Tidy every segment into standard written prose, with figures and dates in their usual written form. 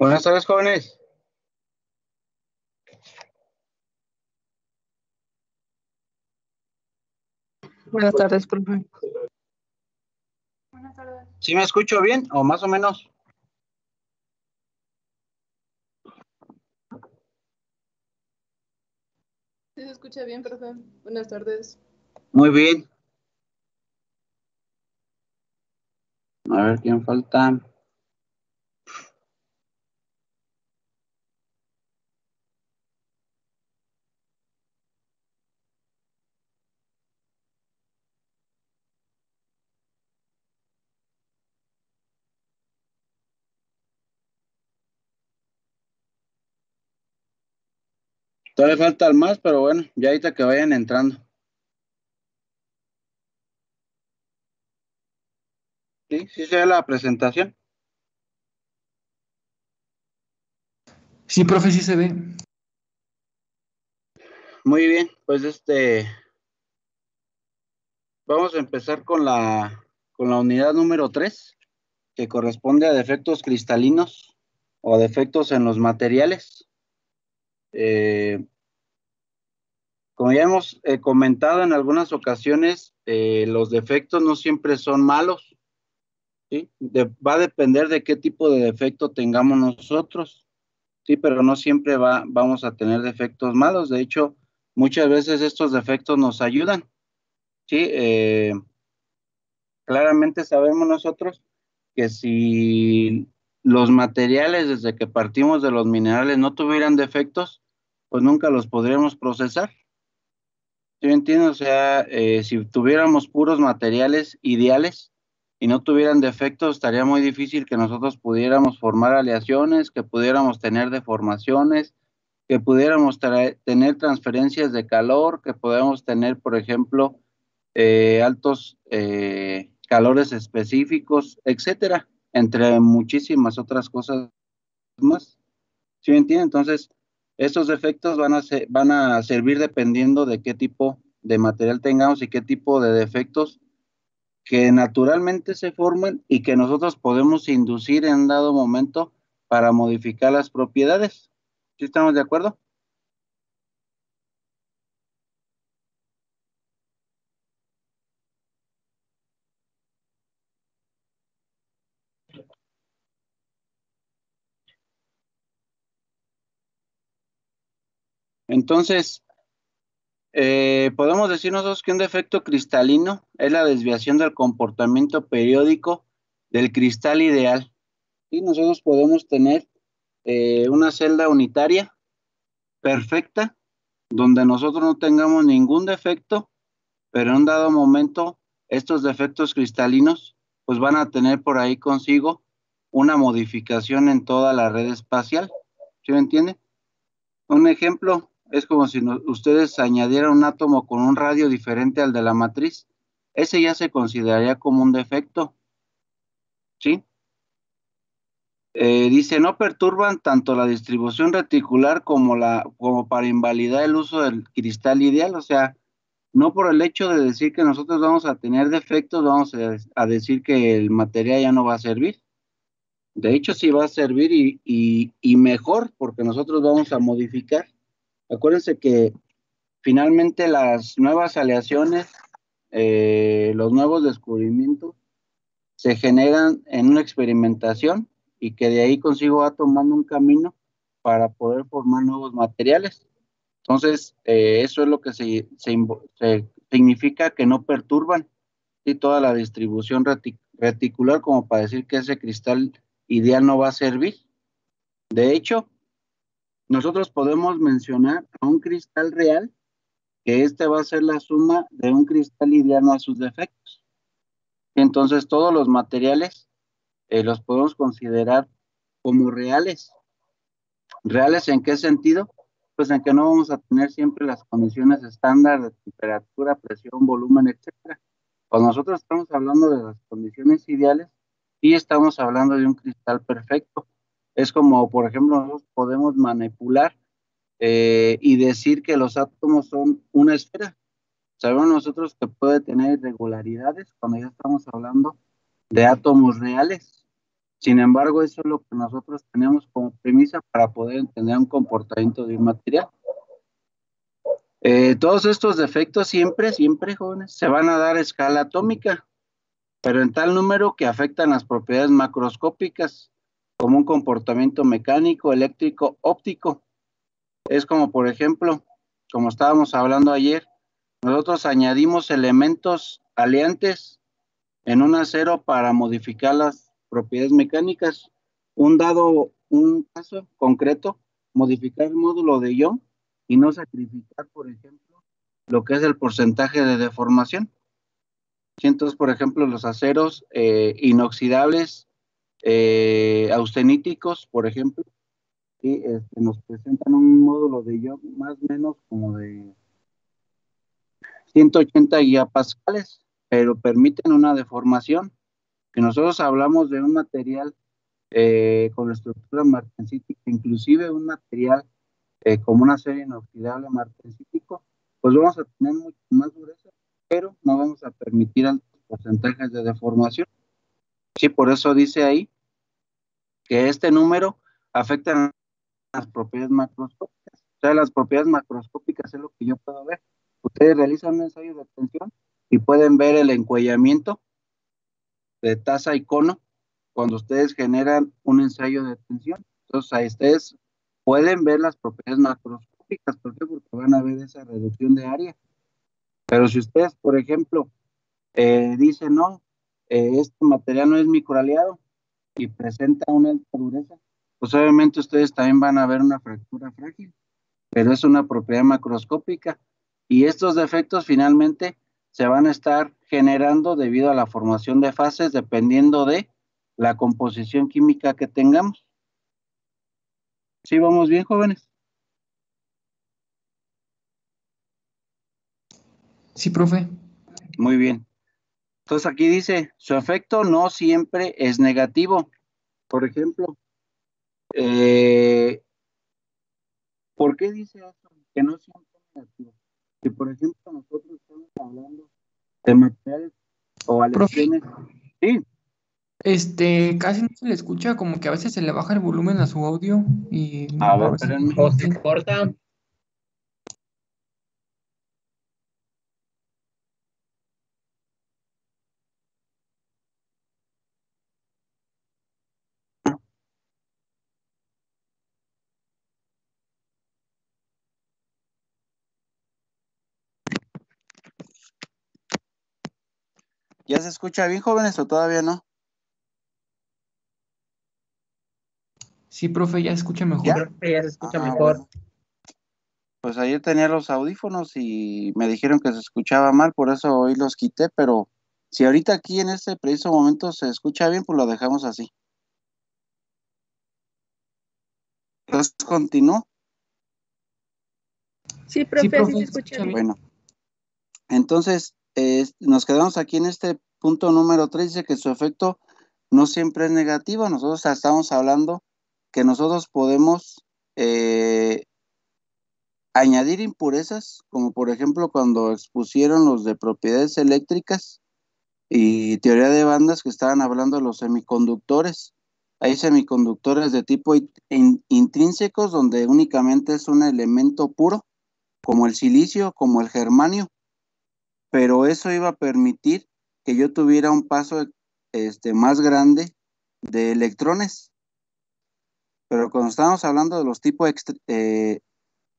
Buenas tardes, jóvenes. Buenas tardes, profe. Buenas tardes. ¿Sí me escucho bien o más o menos? Sí se escucha bien, profe. Buenas tardes. Muy bien. A ver quién falta. Todavía falta más, pero bueno, ya ahorita que vayan entrando. ¿Sí? ¿Sí se ve la presentación? Sí, profe, sí se ve. Muy bien, pues vamos a empezar con la unidad número 3, que corresponde a defectos cristalinos o defectos en los materiales. Como ya hemos comentado en algunas ocasiones, los defectos no siempre son malos, ¿sí? Va a depender de qué tipo de defecto tengamos nosotros, sí, pero no siempre vamos a tener defectos malos. De hecho, muchas veces estos defectos nos ayudan, ¿sí? Claramente sabemos nosotros que si los materiales desde que partimos de los minerales no tuvieran defectos, pues nunca los podríamos procesar. ¿Sí me entiendes? O sea, si tuviéramos puros materiales ideales y no tuvieran defectos, estaría muy difícil que nosotros pudiéramos formar aleaciones, que pudiéramos tener deformaciones, que pudiéramos tener transferencias de calor, que podamos tener, por ejemplo, altos calores específicos, etcétera, entre muchísimas otras cosas más. ¿Sí me entienden? Entonces, estos defectos van a servir dependiendo de qué tipo de material tengamos y qué tipo de defectos que naturalmente se forman y que nosotros podemos inducir en dado momento para modificar las propiedades. ¿Sí estamos de acuerdo? Entonces, podemos decir nosotros que un defecto cristalino es la desviación del comportamiento periódico del cristal ideal. Y nosotros podemos tener una celda unitaria perfecta, donde nosotros no tengamos ningún defecto, pero en un dado momento estos defectos cristalinos pues van a tener por ahí consigo una modificación en toda la red espacial. ¿Sí me entiende? Un ejemplo es como si ustedes añadieran un átomo con un radio diferente al de la matriz. Ese ya se consideraría como un defecto, ¿sí? Dice, no perturban tanto la distribución reticular como para invalidar el uso del cristal ideal. O sea, no por el hecho de decir que nosotros vamos a tener defectos, vamos a decir que el material ya no va a servir. De hecho, sí va a servir y mejor, porque nosotros vamos a modificar. Acuérdense que finalmente las nuevas aleaciones, los nuevos descubrimientos, se generan en una experimentación y que de ahí consigo va tomando un camino para poder formar nuevos materiales. Entonces, eso es lo que se significa que no perturban, ¿sí? Toda la distribución reticular como para decir que ese cristal ideal no va a servir. De hecho, nosotros podemos mencionar a un cristal real que este va a ser la suma de un cristal ideal a sus defectos. Entonces, todos los materiales los podemos considerar como reales. ¿Reales en qué sentido? Pues en que no vamos a tener siempre las condiciones estándar de temperatura, presión, volumen, etcétera. Cuando nosotros estamos hablando de las condiciones ideales, y estamos hablando de un cristal perfecto. Es como, por ejemplo, nosotros podemos manipular y decir que los átomos son una esfera. Sabemos nosotros que puede tener irregularidades cuando ya estamos hablando de átomos reales. Sin embargo, eso es lo que nosotros tenemos como premisa para poder entender un comportamiento de un material. Todos estos defectos siempre, jóvenes, se van a dar a escala atómica, pero en tal número que afectan las propiedades macroscópicas, como un comportamiento mecánico, eléctrico, óptico. Es como, por ejemplo, como estábamos hablando ayer, nosotros añadimos elementos aleantes en un acero para modificar las propiedades mecánicas. Un caso concreto, modificar el módulo de Young y no sacrificar, por ejemplo, lo que es el porcentaje de deformación. Entonces, por ejemplo, los aceros inoxidables, austeníticos, por ejemplo, y nos presentan un módulo de Young más o menos como de 180 gigapascales, pero permiten una deformación. Si nosotros hablamos de un material con estructura martensítica, inclusive un material como una serie inoxidable martensítico, pues vamos a tener mucho más dureza, pero no vamos a permitir altos porcentajes de deformación. Sí, por eso dice ahí que este número afecta las propiedades macroscópicas. O sea, las propiedades macroscópicas es lo que yo puedo ver. Ustedes realizan un ensayo de tensión y pueden ver el encuellamiento de taza y cono cuando ustedes generan un ensayo de tensión. Entonces, ahí ustedes pueden ver las propiedades macroscópicas. ¿Por qué? Porque van a ver esa reducción de área. Pero si ustedes, por ejemplo, dicen, no, este material no es microaliado y presenta una alta dureza, pues obviamente ustedes también van a ver una fractura frágil, pero es una propiedad macroscópica. Y estos defectos finalmente se van a estar generando debido a la formación de fases dependiendo de la composición química que tengamos. ¿Sí vamos bien, jóvenes? Sí, profe. Muy bien. Entonces aquí dice, su efecto no siempre es negativo. Por ejemplo, ¿por qué dice eso? Que no siempre es negativo. Si por ejemplo nosotros estamos hablando de materiales o Profe, aleaciones, sí, casi no se le escucha, como que a veces se le baja el volumen a su audio y a a ver, veces espérenme. no O se entiendo. corta. ¿Ya se escucha bien, jóvenes, o todavía no? Sí, profe, ya se escucha Sí, mejor. profe, ya se escucha mejor. Bueno. Pues ayer tenía los audífonos y me dijeron que se escuchaba mal, por eso hoy los quité, pero si ahorita aquí en este preciso momento se escucha bien, pues lo dejamos así. Entonces continúo. Sí, Sí, profe, así profe, se se escucha escucha bien. bien. Bueno, entonces nos quedamos aquí en este punto número 3, dice que su efecto no siempre es negativo. Nosotros estamos hablando que nosotros podemos añadir impurezas, como por ejemplo cuando expusieron los de propiedades eléctricas y teoría de bandas que estaban hablando de los semiconductores. Hay semiconductores de tipo intrínsecos donde únicamente es un elemento puro, como el silicio, como el germanio, pero eso iba a permitir que yo tuviera un paso más grande de electrones. Pero cuando estábamos hablando de los tipos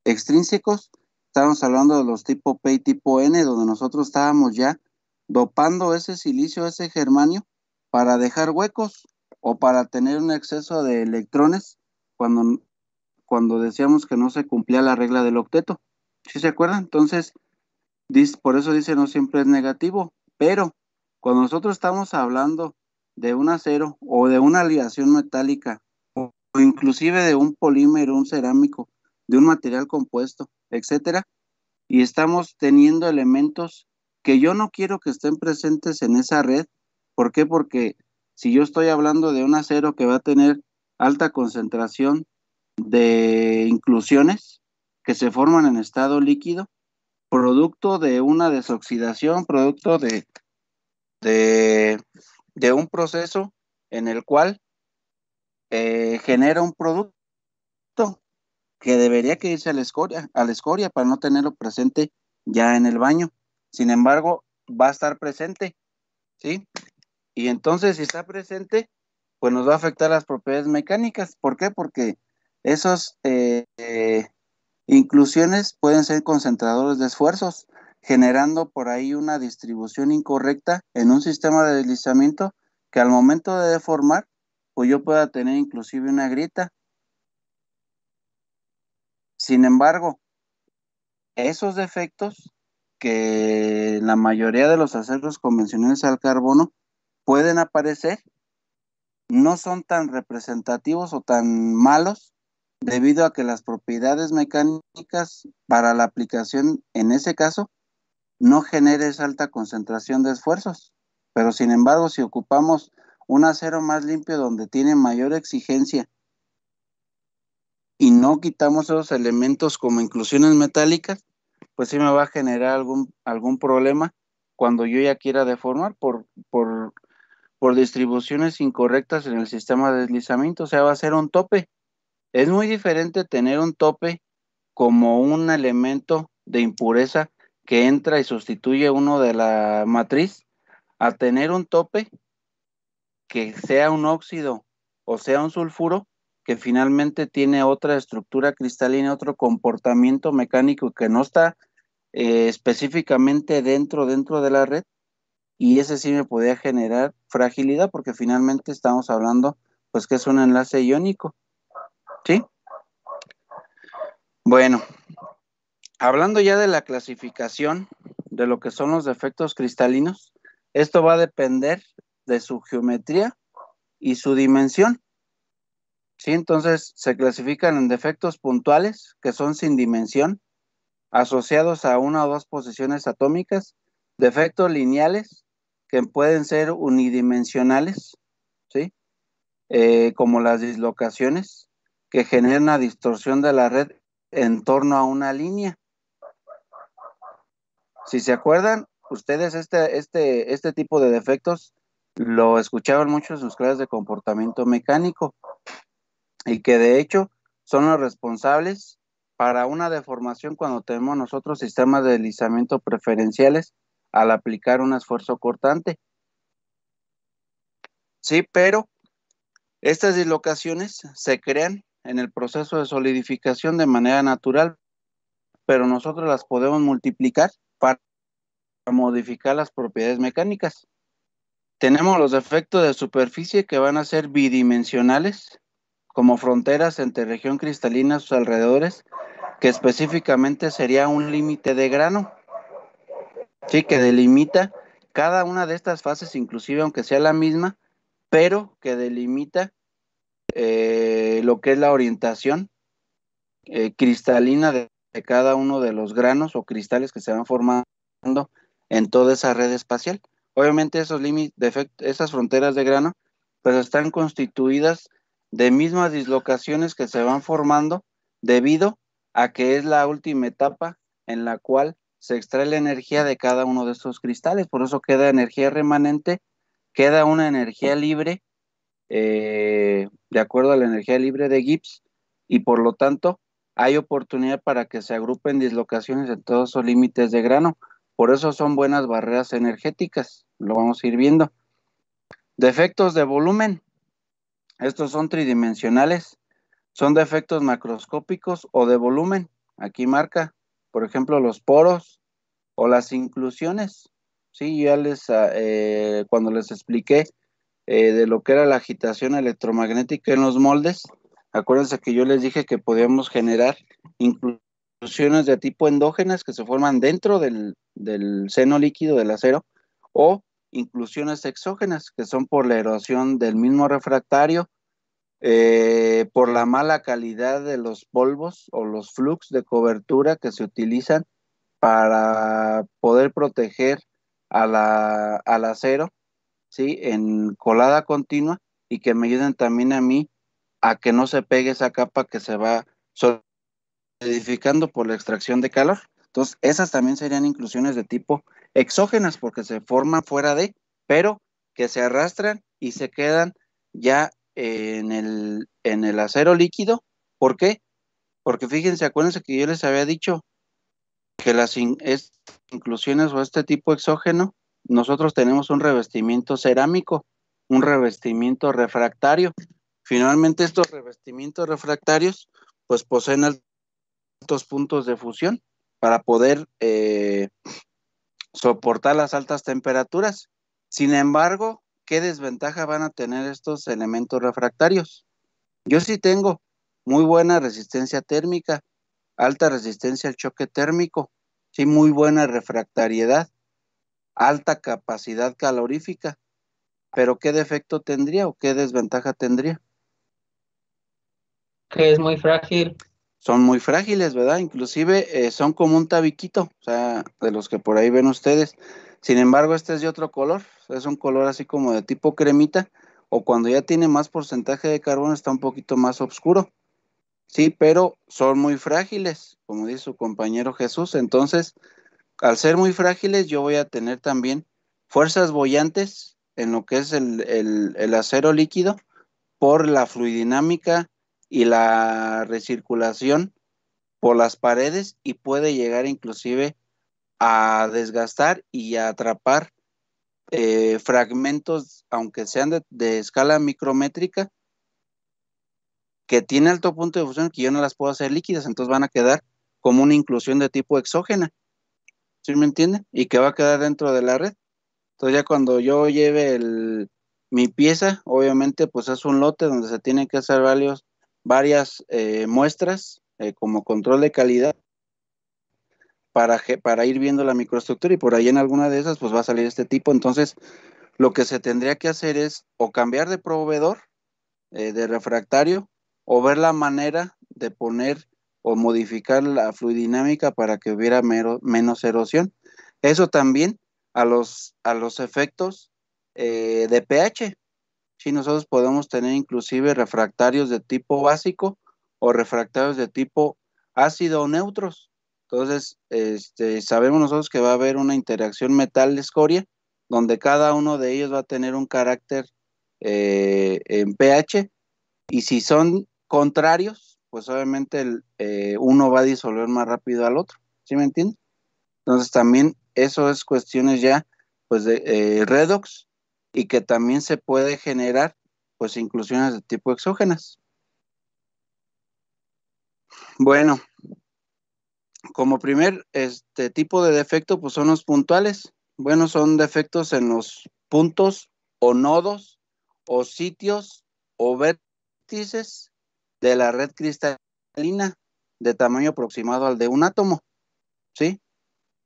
extrínsecos, estábamos hablando de los tipo P y tipo N, donde nosotros estábamos ya dopando ese silicio, ese germanio, para dejar huecos o para tener un exceso de electrones cuando decíamos que no se cumplía la regla del octeto. ¿Sí se acuerdan? Entonces, por eso dice no siempre es negativo, pero cuando nosotros estamos hablando de un acero o de una aleación metálica o inclusive de un polímero, un cerámico, de un material compuesto, etcétera, y estamos teniendo elementos que yo no quiero que estén presentes en esa red. ¿Por qué? Porque si yo estoy hablando de un acero que va a tener alta concentración de inclusiones, que se forman en estado líquido, producto de una desoxidación, producto de un proceso en el cual genera un producto que debería que irse a la escoria para no tenerlo presente ya en el baño. Sin embargo, va a estar presente, ¿sí? Y entonces, si está presente, pues nos va a afectar las propiedades mecánicas. ¿Por qué? Porque esos inclusiones pueden ser concentradores de esfuerzos, generando por ahí una distribución incorrecta en un sistema de deslizamiento que al momento de deformar, pues yo pueda tener inclusive una grieta. Sin embargo, esos defectos que en la mayoría de los aceros convencionales al carbono pueden aparecer, no son tan representativos o tan malos debido a que las propiedades mecánicas para la aplicación en ese caso no genera esa alta concentración de esfuerzos. Pero sin embargo, si ocupamos un acero más limpio donde tiene mayor exigencia y no quitamos esos elementos como inclusiones metálicas, pues sí me va a generar algún problema cuando yo ya quiera deformar por distribuciones incorrectas en el sistema de deslizamiento. O sea, va a ser un tope. Es muy diferente tener un tope como un elemento de impureza que entra y sustituye uno de la matriz, a tener un tope que sea un óxido o sea un sulfuro que finalmente tiene otra estructura cristalina, otro comportamiento mecánico que no está específicamente dentro de la red, y ese sí me podía generar fragilidad porque finalmente estamos hablando pues que es un enlace iónico, ¿sí? Bueno, hablando ya de la clasificación de lo que son los defectos cristalinos, esto va a depender de su geometría y su dimensión, ¿sí? Entonces se clasifican en defectos puntuales, que son sin dimensión, asociados a una o dos posiciones atómicas, defectos lineales, que pueden ser unidimensionales, ¿sí? Como las dislocaciones, que generan una distorsión de la red en torno a una línea. Si se acuerdan, ustedes este tipo de defectos lo escuchaban mucho en sus clases de comportamiento mecánico y que de hecho son los responsables para una deformación cuando tenemos nosotros sistemas de deslizamiento preferenciales al aplicar un esfuerzo cortante. Sí, pero estas dislocaciones se crean en el proceso de solidificación de manera natural, pero nosotros las podemos multiplicar para modificar las propiedades mecánicas. Tenemos los defectos de superficie que van a ser bidimensionales, como fronteras entre región cristalina y sus alrededores, que específicamente sería un límite de grano, sí, que delimita cada una de estas fases, inclusive aunque sea la misma, pero que delimita lo que es la orientación cristalina de cada uno de los granos o cristales que se van formando en toda esa red espacial. Obviamente esos límites, esas fronteras de grano, pues están constituidas de mismas dislocaciones que se van formando debido a que es la última etapa en la cual se extrae la energía de cada uno de estos cristales. Por eso queda energía remanente, queda una energía libre, de acuerdo a la energía libre de Gibbs, y por lo tanto hay oportunidad para que se agrupen dislocaciones en todos esos límites de grano. Por eso son buenas barreras energéticas, lo vamos a ir viendo. Defectos de volumen. Estos son tridimensionales, son defectos macroscópicos o de volumen. Aquí marca, por ejemplo, los poros o las inclusiones. Sí, ya cuando les expliqué de lo que era la agitación electromagnética en los moldes, acuérdense que yo les dije que podíamos generar inclusiones de tipo endógenas que se forman dentro del seno líquido del acero, o inclusiones exógenas que son por la erosión del mismo refractario, por la mala calidad de los polvos o los flux de cobertura que se utilizan para poder proteger al acero, ¿sí? En colada continua, y que me ayuden también a mí a que no se pegue esa capa que se va solidificando por la extracción de calor. Entonces, esas también serían inclusiones de tipo exógenas, porque se forman fuera de, pero que se arrastran y se quedan ya en el acero líquido. ¿Por qué? Porque fíjense, acuérdense que yo les había dicho que las inclusiones o este tipo exógeno, nosotros tenemos un revestimiento cerámico, un revestimiento refractario. Finalmente, estos revestimientos refractarios, pues poseen altos puntos de fusión para poder soportar las altas temperaturas. Sin embargo, ¿qué desventaja van a tener estos elementos refractarios? Yo sí tengo muy buena resistencia térmica, alta resistencia al choque térmico, sí, muy buena refractariedad, alta capacidad calorífica, pero ¿qué defecto tendría o qué desventaja tendría? Que es muy frágil. Son muy frágiles, ¿verdad? Inclusive son como un tabiquito, o sea, de los que por ahí ven ustedes. Sin embargo, este es de otro color, es un color así como de tipo cremita, o cuando ya tiene más porcentaje de carbono está un poquito más oscuro. Sí, pero son muy frágiles, como dice su compañero Jesús. Entonces, al ser muy frágiles, yo voy a tener también fuerzas bollantes en lo que es el acero líquido por la fluidinámica y la recirculación por las paredes y puede llegar inclusive a desgastar y a atrapar fragmentos, aunque sean de escala micrométrica, que tiene alto punto de fusión que yo no las puedo hacer líquidas, entonces van a quedar como una inclusión de tipo exógena, ¿sí me entienden? Y que va a quedar dentro de la red. Entonces ya cuando yo lleve mi pieza, obviamente pues es un lote donde se tienen que hacer varias muestras como control de calidad para ir viendo la microestructura y por ahí en alguna de esas pues va a salir este tipo. Entonces lo que se tendría que hacer es o cambiar de proveedor de refractario o ver la manera de poner o modificar la fluidinámica para que hubiera menos erosión. Eso también a los efectos de pH. Si nosotros podemos tener inclusive refractarios de tipo básico o refractarios de tipo ácido o neutros. Entonces, sabemos nosotros que va a haber una interacción metal-escoria, donde cada uno de ellos va a tener un carácter en pH, y si son contrarios, pues obviamente uno va a disolver más rápido al otro. ¿Sí me entiendes? Entonces también eso es cuestiones ya pues de redox y que también se puede generar pues inclusiones de tipo exógenas. Bueno, como primer tipo de defecto pues son los puntuales. Bueno, son defectos en los puntos o nodos o sitios o vértices de la red cristalina de tamaño aproximado al de un átomo, ¿sí?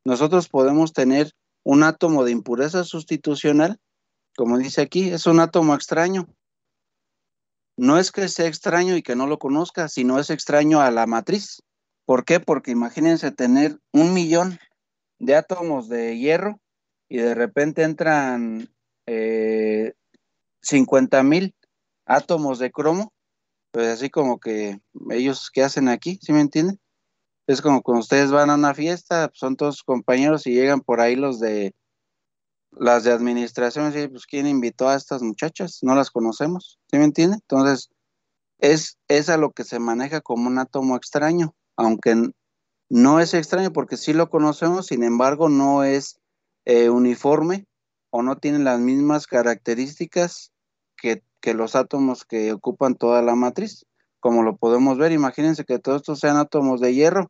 Nosotros podemos tener un átomo de impureza sustitucional, como dice aquí, es un átomo extraño. No es que sea extraño y que no lo conozca, sino es extraño a la matriz. ¿Por qué? Porque imagínense tener 1 millón de átomos de hierro y de repente entran 50,000 átomos de cromo, pues así como que ellos, ¿qué hacen aquí? ¿Sí me entienden? Es como cuando ustedes van a una fiesta, pues son todos compañeros y llegan por ahí las de administración, y pues ¿quién invitó a estas muchachas? No las conocemos, ¿sí me entiende? Entonces, es a lo que se maneja como un átomo extraño, aunque no es extraño porque sí lo conocemos, sin embargo, no es uniforme o no tiene las mismas características que los átomos que ocupan toda la matriz, como lo podemos ver. Imagínense que todos estos sean átomos de hierro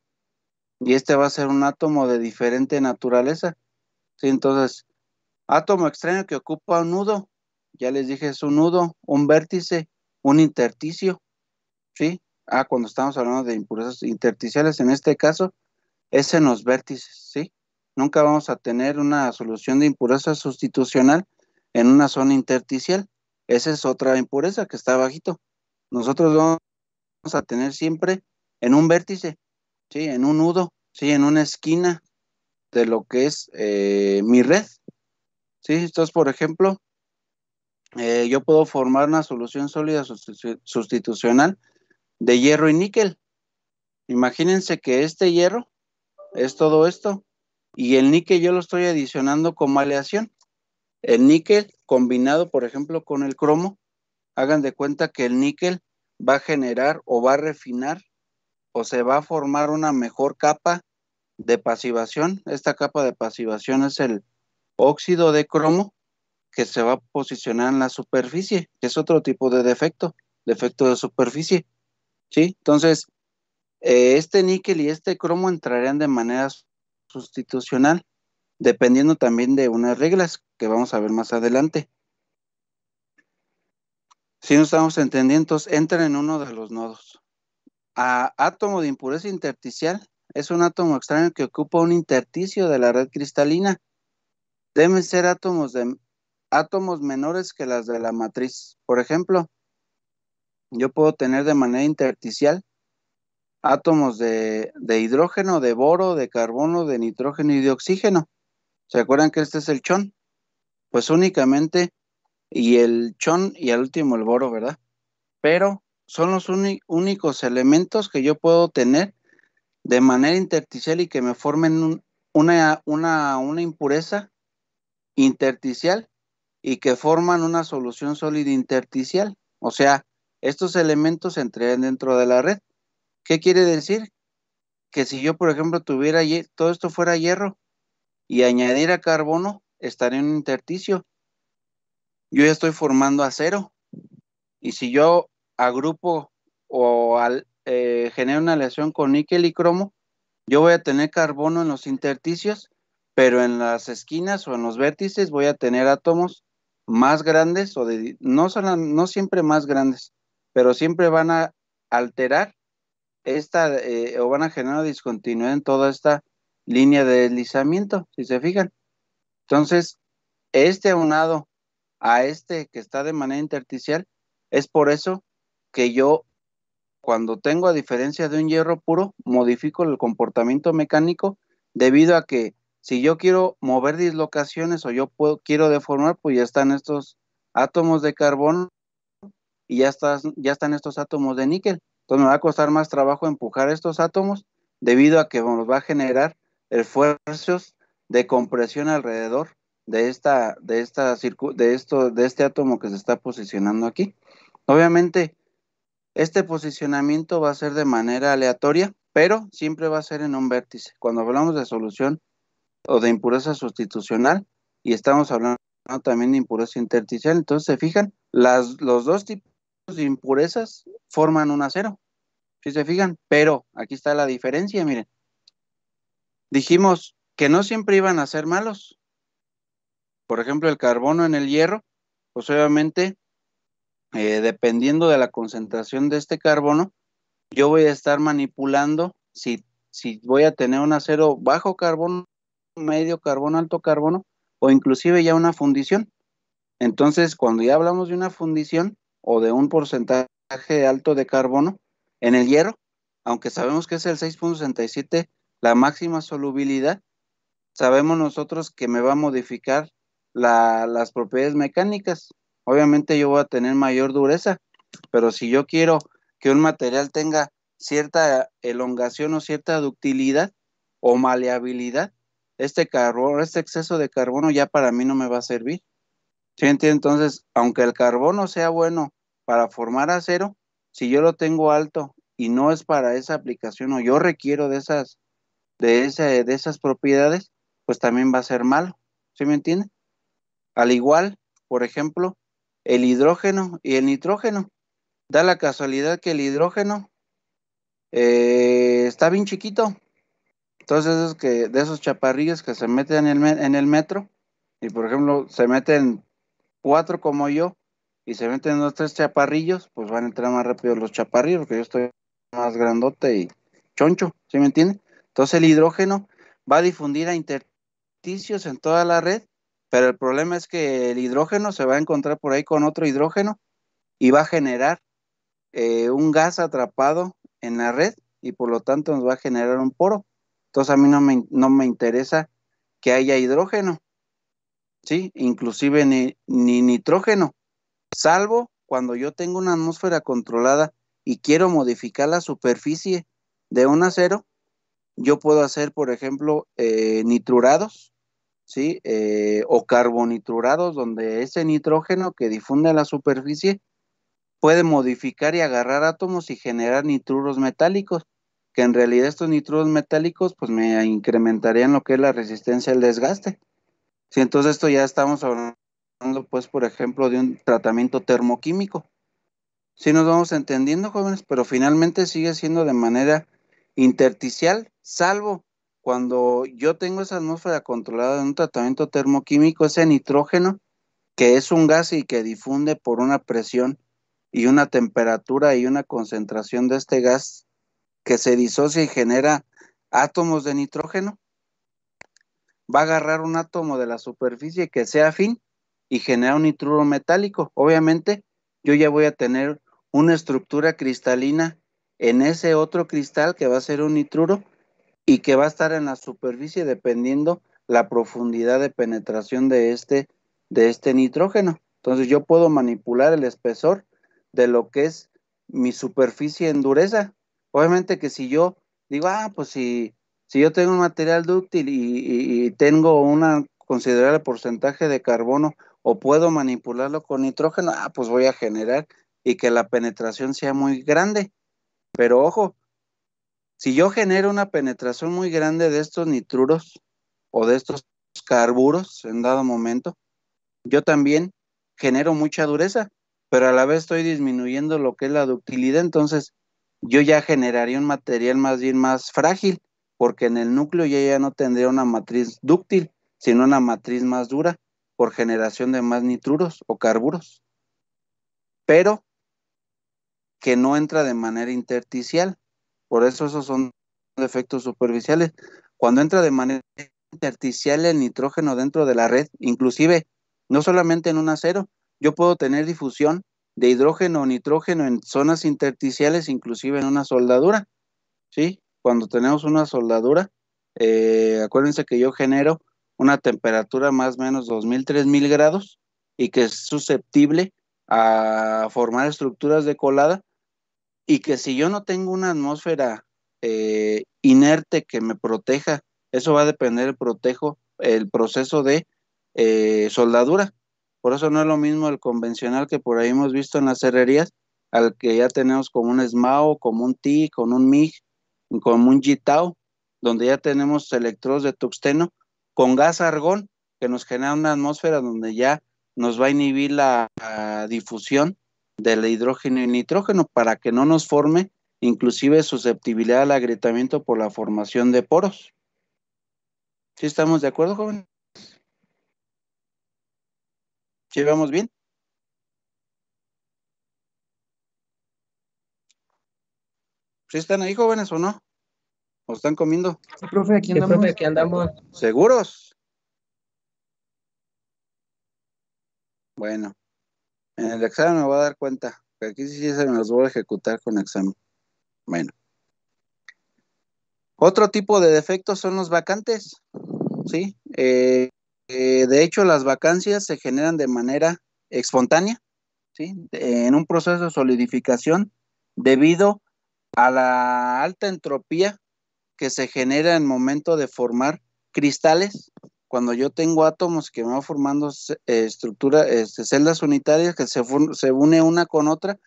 y este va a ser un átomo de diferente naturaleza, ¿sí? Entonces, átomo extraño que ocupa un nudo, ya les dije, es un nudo, un vértice, un intersticio, ¿sí? Cuando estamos hablando de impurezas intersticiales, en este caso, es en los vértices, ¿sí? Nunca vamos a tener una solución de impureza sustitucional en una zona intersticial. Esa es otra impureza que está bajito. Nosotros vamos a tener siempre en un vértice, ¿sí? En un nudo, ¿sí? En una esquina de lo que es mi red, ¿sí? Entonces, por ejemplo, yo puedo formar una solución sólida sustitucional de hierro y níquel, Imagínense que este hierro es todo esto y el níquel yo lo estoy adicionando como aleación. El níquel combinado, por ejemplo, con el cromo, hagan de cuenta que el níquel va a generar o va a refinar o se va a formar una mejor capa de pasivación. Esta capa de pasivación es el óxido de cromo que se va a posicionar en la superficie, que es otro tipo de defecto de superficie, ¿sí? Entonces, este níquel y este cromo entrarían de manera sustitucional, dependiendo también de unas reglas que vamos a ver más adelante. Si no estamos entendiendo, entonces entran en uno de los nodos. Átomo de impureza intersticial es un átomo extraño que ocupa un intersticio de la red cristalina. Deben ser átomos menores que las de la matriz. Por ejemplo, yo puedo tener de manera intersticial átomos de hidrógeno, de boro, de carbono, de nitrógeno y de oxígeno. ¿Se acuerdan que este es el chon? Pues únicamente, y el chon y al último el boro, ¿verdad? Pero son los únicos elementos que yo puedo tener de manera intersticial y que me formen una impureza intersticial y que forman una solución sólida intersticial. O sea, estos elementos entrarían dentro de la red. ¿Qué quiere decir? Que si yo, por ejemplo, tuviera todo esto fuera hierro y añadiera carbono, estaría en un intersticio. Yo ya estoy formando acero. Y si yo agrupo o genero una aleación con níquel y cromo, yo voy a tener carbono en los intersticios, pero en las esquinas o en los vértices voy a tener átomos más grandes no siempre más grandes, pero siempre van a alterar o van a generar discontinuidad en toda esta línea de deslizamiento, si se fijan. Entonces, este aunado a este que está de manera intersticial, es por eso que yo, cuando tengo, a diferencia de un hierro puro, modifico el comportamiento mecánico debido a que si yo quiero mover dislocaciones o quiero deformar, pues ya están estos átomos de carbono y ya están estos átomos de níquel. Entonces me va a costar más trabajo empujar estos átomos debido a que nos va a generar esfuerzos de compresión alrededor de este átomo que se está posicionando aquí. Obviamente, este posicionamiento va a ser de manera aleatoria, pero siempre va a ser en un vértice. Cuando hablamos de solución o de impureza sustitucional, y estamos hablando también de impureza intersticial, entonces se fijan, los dos tipos de impurezas forman un acero, si se fijan, pero aquí está la diferencia, miren. Dijimos que no siempre iban a ser malos. Por ejemplo, el carbono en el hierro, pues obviamente, dependiendo de la concentración de este carbono, yo voy a estar manipulando si voy a tener un acero bajo carbono, medio carbono, alto carbono, o inclusive ya una fundición. Entonces, cuando ya hablamos de una fundición o de un porcentaje alto de carbono en el hierro, aunque sabemos que es el 6.67 la máxima solubilidad, sabemos nosotros que me va a modificar las propiedades mecánicas. Obviamente yo voy a tener mayor dureza, pero si yo quiero que un material tenga cierta elongación o cierta ductilidad o maleabilidad, este exceso de carbono ya para mí no me va a servir. ¿Sí entiende? Entonces, aunque el carbono sea bueno para formar acero, si yo lo tengo alto y no es para esa aplicación o yo requiero de esas propiedades, pues también va a ser malo. ¿Sí me entiende? Al igual, por ejemplo, el hidrógeno y el nitrógeno. Da la casualidad que el hidrógeno está bien chiquito. Entonces, de esos chaparrillos que se meten en el metro, y por ejemplo, se meten 4 como yo, y se meten 2, 3 chaparrillos, pues van a entrar más rápido los chaparrillos, porque yo estoy más grandote y choncho, ¿sí me entiende? Entonces el hidrógeno va a difundir a intersticios en toda la red, pero el problema es que el hidrógeno se va a encontrar por ahí con otro hidrógeno y va a generar un gas atrapado en la red y por lo tanto nos va a generar un poro. Entonces a mí no me interesa que haya hidrógeno, ¿sí? Inclusive ni nitrógeno, salvo cuando yo tengo una atmósfera controlada y quiero modificar la superficie de un acero, yo puedo hacer, por ejemplo, nitrurados, ¿sí? O carbonitrurados, donde ese nitrógeno que difunde la superficie puede modificar y agarrar átomos y generar nitruros metálicos, que en realidad estos nitruros metálicos pues me incrementarían lo que es la resistencia al desgaste. Sí, entonces esto ya estamos hablando pues por ejemplo de un tratamiento termoquímico. Sí nos vamos entendiendo, jóvenes, pero finalmente sigue siendo de manera intersticial, salvo cuando yo tengo esa atmósfera controlada en un tratamiento termoquímico, ese nitrógeno, que es un gas y que difunde por una presión y una temperatura y una concentración de este gas que se disocia y genera átomos de nitrógeno, va a agarrar un átomo de la superficie que sea afín y genera un nitruro metálico. Obviamente, yo ya voy a tener una estructura cristalina en ese otro cristal que va a ser un nitruro y que va a estar en la superficie dependiendo la profundidad de penetración de este nitrógeno. Entonces yo puedo manipular el espesor de lo que es mi superficie en dureza. Obviamente que si yo digo, pues si yo tengo un material dúctil y tengo un considerable porcentaje de carbono o puedo manipularlo con nitrógeno, pues voy a generar y que la penetración sea muy grande. Pero ojo, si yo genero una penetración muy grande de estos nitruros o de estos carburos en dado momento, yo también genero mucha dureza, pero a la vez estoy disminuyendo lo que es la ductilidad, entonces yo ya generaría un material más bien más frágil, porque en el núcleo ya no tendría una matriz dúctil, sino una matriz más dura por generación de más nitruros o carburos, pero que no entra de manera intersticial. Por eso esos son efectos superficiales. Cuando entra de manera intersticial el nitrógeno dentro de la red, inclusive no solamente en un acero, yo puedo tener difusión de hidrógeno o nitrógeno en zonas intersticiales, inclusive en una soldadura, ¿sí? Cuando tenemos una soldadura, acuérdense que yo genero una temperatura más o menos 2000, 3000 grados y que es susceptible a formar estructuras de colada y que si yo no tengo una atmósfera inerte que me proteja, eso va a depender el proceso de soldadura. Por eso no es lo mismo el convencional que por ahí hemos visto en las herrerías, al que ya tenemos como un SMAO, como un TI, con un MIG, como un JITAO, donde ya tenemos electrodos de tungsteno con gas argón, que nos genera una atmósfera donde ya nos va a inhibir la difusión del hidrógeno y nitrógeno para que no nos forme inclusive susceptibilidad al agrietamiento por la formación de poros. ¿Sí estamos de acuerdo, joven? ¿Sí vamos bien? ¿Sí están ahí, jóvenes, o no? ¿O están comiendo? Sí, profe, aquí Sí, andamos. profe, aquí andamos. ¿Seguros? Bueno, en el examen me voy a dar cuenta, que aquí sí se me los voy a ejecutar con examen. Bueno. Otro tipo de defectos son los vacantes, ¿sí? De hecho, las vacancias se generan de manera espontánea, ¿sí? En un proceso de solidificación debido a la alta entropía que se genera en el momento de formar cristales. Cuando yo tengo átomos que me van formando celdas unitarias que se une una con otra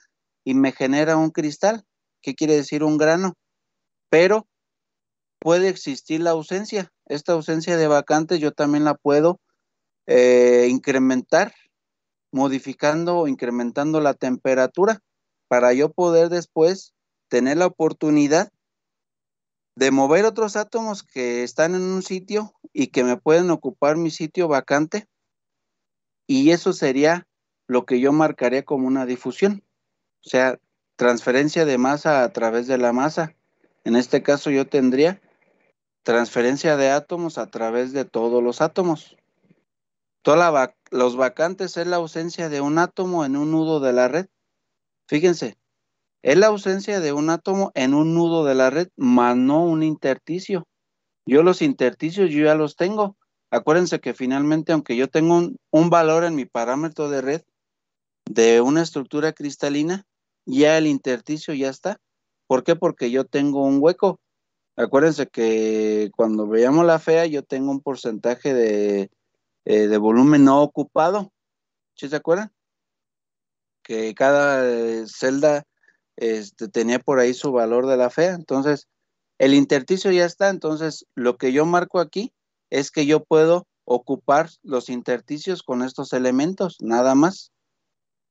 y me genera un cristal. ¿Qué quiere decir un grano? Pero puede existir la ausencia. Esta ausencia de vacantes yo también la puedo incrementar, modificando o incrementando la temperatura para yo poder después tener la oportunidad de mover otros átomos que están en un sitio y que me pueden ocupar mi sitio vacante, y eso sería lo que yo marcaría como una difusión, o sea, transferencia de masa a través de la masa. En este caso yo tendría transferencia de átomos a través de todos los átomos. Los vacantes es la ausencia de un átomo en un nudo de la red. Fíjense, es la ausencia de un átomo en un nudo de la red, más no un intersticio. Yo los intersticios yo ya los tengo. Acuérdense que finalmente, aunque yo tengo un valor en mi parámetro de red de una estructura cristalina, ya el intersticio ya está. ¿Por qué? Porque yo tengo un hueco. Acuérdense que cuando veíamos la fea, yo tengo un porcentaje de volumen no ocupado. ¿Sí se acuerdan? Que cada celda tenía por ahí su valor de la fea. Entonces, el intersticio ya está. Entonces, lo que yo marco aquí es que yo puedo ocupar los intersticios con estos elementos, nada más.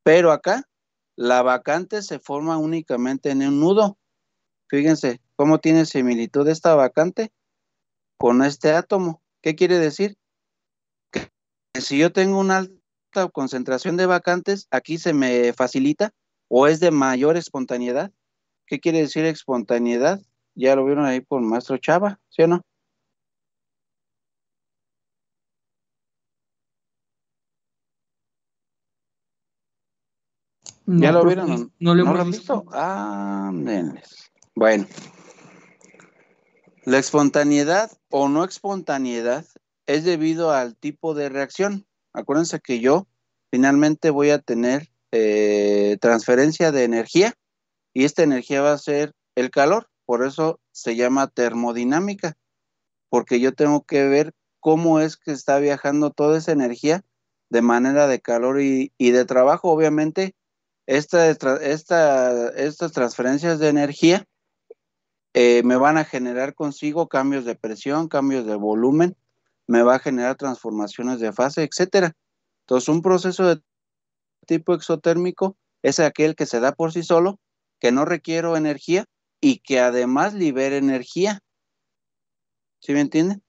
Pero acá, la vacante se forma únicamente en un nudo. Fíjense cómo tiene similitud esta vacante con este átomo. ¿Qué quiere decir? Que si yo tengo una alta concentración de vacantes, aquí se me facilita o es de mayor espontaneidad. ¿Qué quiere decir espontaneidad? Ya lo vieron ahí por maestro Chava, ¿sí o no? ¿Ya No, lo profe, vieron o no? no lo ¿No lo hemos han visto. visto? Ándenles. Bueno, la espontaneidad o no espontaneidad es debido al tipo de reacción. Acuérdense que yo finalmente voy a tener transferencia de energía y esta energía va a ser el calor. Por eso se llama termodinámica, porque yo tengo que ver cómo es que está viajando toda esa energía de manera de calor y de trabajo. Obviamente, estas transferencias de energía me van a generar consigo cambios de presión, cambios de volumen, me va a generar transformaciones de fase, etcétera. Entonces, un proceso de tipo exotérmico es aquel que se da por sí solo, que no requiere energía y que además libera energía. ¿Sí me entienden?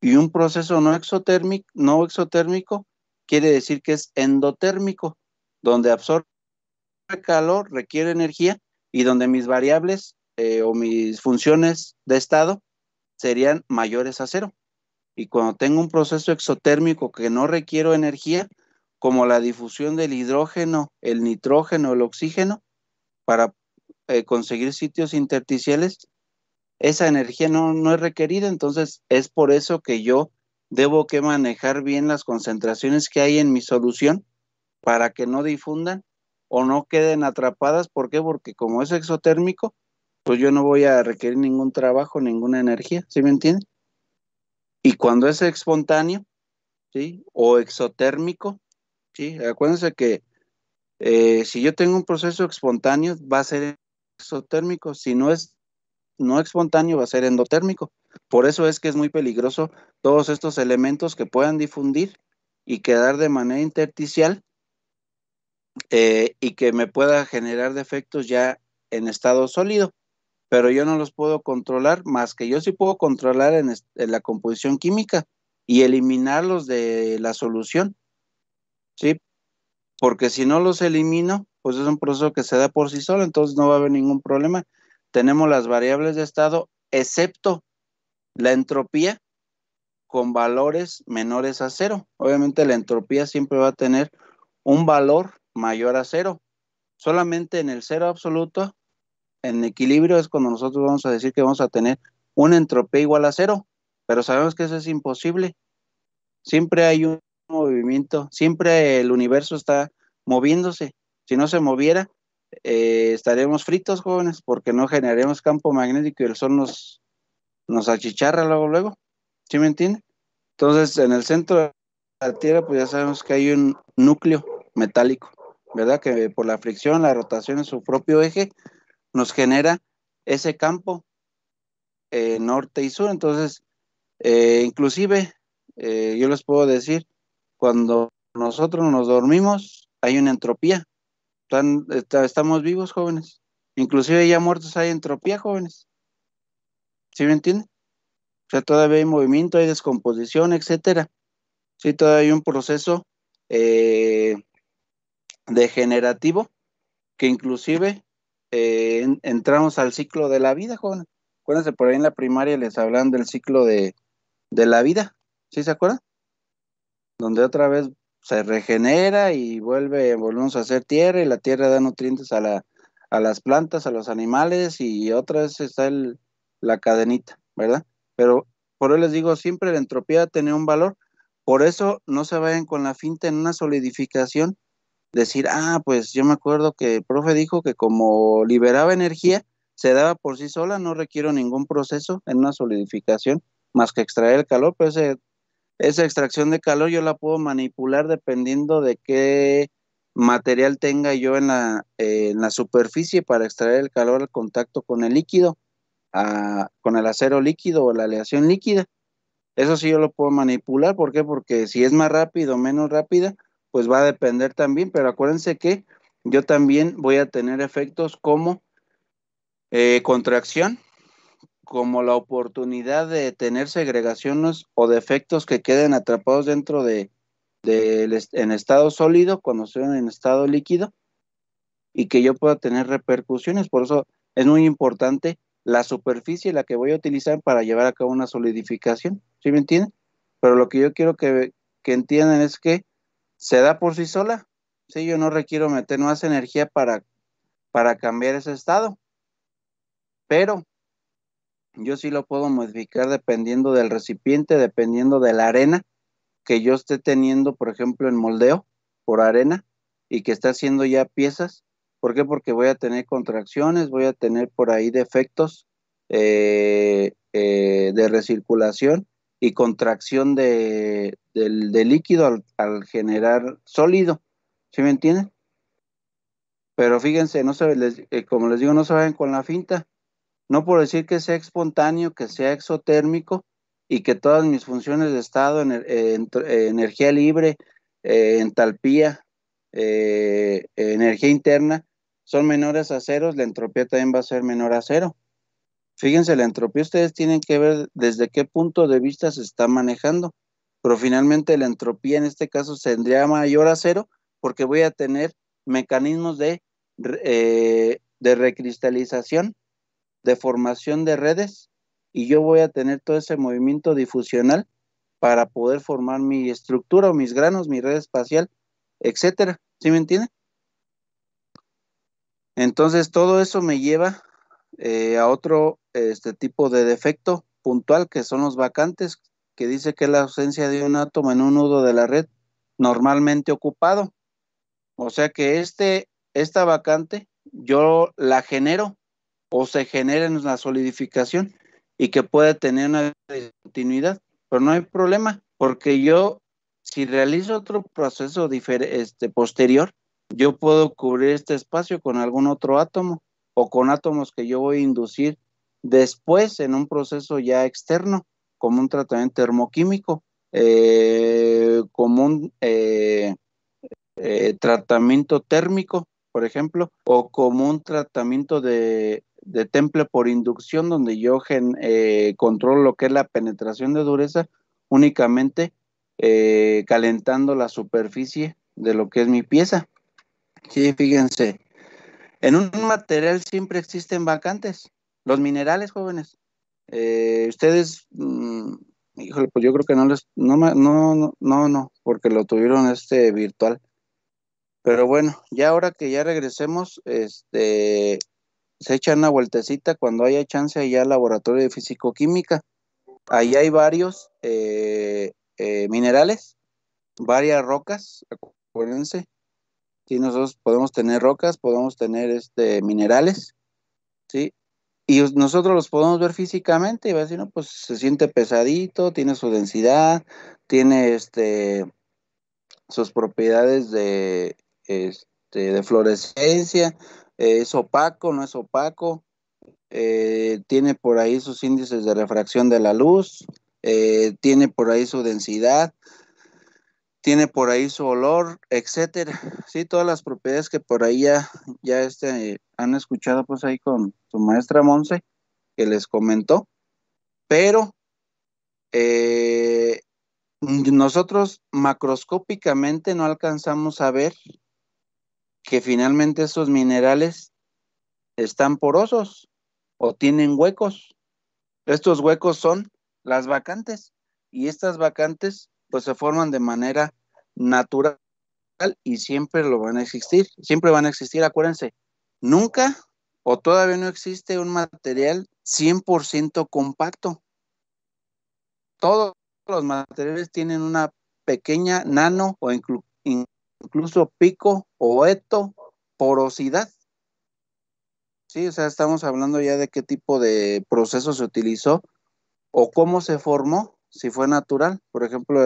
Y un proceso no exotérmico quiere decir que es endotérmico, donde absorbe calor, requiere energía y donde mis variables o mis funciones de estado serían mayores a cero. Y cuando tengo un proceso exotérmico que no requiere energía, como la difusión del hidrógeno, el nitrógeno, el oxígeno, para conseguir sitios intersticiales, esa energía no es requerida. Entonces es por eso que yo debo que manejar bien las concentraciones que hay en mi solución para que no difundan o no queden atrapadas. ¿Por qué? Porque como es exotérmico, pues yo no voy a requerir ningún trabajo, ninguna energía, ¿sí me entienden? Y cuando es espontáneo, ¿sí? O exotérmico, ¿sí? Acuérdense que si yo tengo un proceso espontáneo, va a ser exotérmico. Si no es no espontáneo, va a ser endotérmico. Por eso es que es muy peligroso todos estos elementos que puedan difundir y quedar de manera intersticial y que me pueda generar defectos ya en estado sólido, pero yo no los puedo controlar, más que yo sí puedo controlar en la composición química y eliminarlos de la solución, ¿sí? Porque si no los elimino, pues es un proceso que se da por sí solo, entonces no va a haber ningún problema. Tenemos las variables de estado, excepto la entropía con valores menores a cero. Obviamente la entropía siempre va a tener un valor mayor a cero. Solamente en el cero absoluto, en equilibrio, es cuando nosotros vamos a decir que vamos a tener una entropía igual a cero, pero sabemos que eso es imposible. Siempre hay un movimiento, siempre el universo está moviéndose. Si no se moviera, estaríamos fritos, jóvenes, porque no generaríamos campo magnético y el sol nos achicharra luego. ¿Sí me entienden? Entonces, en el centro de la Tierra, pues ya sabemos que hay un núcleo metálico, ¿verdad? Que por la fricción, la rotación en su propio eje, nos genera ese campo norte y sur. Entonces, inclusive, yo les puedo decir, cuando nosotros nos dormimos, hay una entropía. Estamos vivos, jóvenes. Inclusive ya muertos hay entropía, jóvenes. ¿Sí me entienden? O sea, todavía hay movimiento, hay descomposición, etcétera. Sí, todavía hay un proceso eh, degenerativo que inclusive entramos al ciclo de la vida, jóvenes. Acuérdense, por ahí en la primaria les hablan del ciclo de la vida, ¿sí se acuerdan? Donde otra vez se regenera y volvemos a hacer tierra y la tierra da nutrientes a las plantas, a los animales y otra vez está la cadenita, ¿verdad? Pero por eso les digo, siempre la entropía tiene un valor, por eso no se vayan con la finta en una solidificación decir, pues yo me acuerdo que el profe dijo que como liberaba energía, se daba por sí sola, no requiero ningún proceso en una solidificación más que extraer el calor, pero esa extracción de calor yo la puedo manipular dependiendo de qué material tenga yo en la superficie para extraer el calor al contacto con el líquido, con el acero líquido o la aleación líquida. Eso sí yo lo puedo manipular. ¿Por qué? Porque si es más rápido o menos rápida, pues va a depender también, pero acuérdense que yo también voy a tener efectos como contracción, como la oportunidad de tener segregaciones o defectos que queden atrapados dentro en estado sólido cuando estoy en estado líquido y que yo pueda tener repercusiones. Por eso es muy importante la superficie la que voy a utilizar para llevar a cabo una solidificación. ¿Sí me entienden? Pero lo que yo quiero que entiendan es que se da por sí sola. Sí, yo no requiero meter más energía para cambiar ese estado, pero yo sí lo puedo modificar dependiendo del recipiente, dependiendo de la arena que yo esté teniendo, por ejemplo, en moldeo por arena y que está haciendo ya piezas. ¿Por qué? Porque voy a tener contracciones, voy a tener por ahí defectos de recirculación y contracción de líquido al generar sólido. ¿Sí me entienden? Pero fíjense, no se, como les digo, no se vayan con la finta. No por decir que sea espontáneo, que sea exotérmico y que todas mis funciones de estado, energía libre, entalpía, energía interna, son menores a ceros, la entropía también va a ser menor a cero. Fíjense, la entropía ustedes tienen que ver desde qué punto de vista se está manejando, pero finalmente la entropía en este caso tendría mayor a cero porque voy a tener mecanismos de recristalización, de formación de redes, y yo voy a tener todo ese movimiento difusional para poder formar mi estructura o mis granos, mi red espacial, etcétera. ¿Sí me entienden? Entonces todo eso me lleva a otro tipo de defecto puntual que son los vacantes, que dice que es la ausencia de un átomo en un nudo de la red normalmente ocupado. O sea que esta vacante yo la genero o se genera en la solidificación y que puede tener una continuidad, pero no hay problema, porque yo, si realizo otro proceso posterior, yo puedo cubrir este espacio con algún otro átomo o con átomos que yo voy a inducir después en un proceso ya externo, como un tratamiento termoquímico, como un tratamiento térmico, por ejemplo, o como un tratamiento de temple por inducción, donde yo controlo lo que es la penetración de dureza únicamente calentando la superficie de lo que es mi pieza. Sí, fíjense, en un material siempre existen vacantes. Los minerales, jóvenes, ustedes, híjole, pues yo creo que no, porque lo tuvieron virtual. Pero bueno, ya ahora que ya regresemos, se echa una vueltecita cuando haya chance allá al laboratorio de fisicoquímica. Ahí hay varios minerales, varias rocas, acuérdense. Sí, nosotros podemos tener rocas, podemos tener minerales, ¿sí? Y nosotros los podemos ver físicamente y va a decir, no, pues se siente pesadito, tiene su densidad, tiene sus propiedades de fluorescencia, es opaco, no es opaco, tiene por ahí sus índices de refracción de la luz, tiene por ahí su densidad, tiene por ahí su olor, etcétera. Sí, todas las propiedades que por ahí ya han escuchado pues ahí con su maestra Monse, que les comentó, pero nosotros macroscópicamente no alcanzamos a ver que finalmente esos minerales están porosos o tienen huecos. Estos huecos son las vacantes y estas vacantes pues se forman de manera natural y siempre lo van a existir, siempre van a existir, acuérdense, nunca o todavía no existe un material 100% compacto. Todos los materiales tienen una pequeña nano o incluso pico o eto, porosidad. Sí, o sea, estamos hablando ya de qué tipo de proceso se utilizó o cómo se formó, si fue natural. Por ejemplo,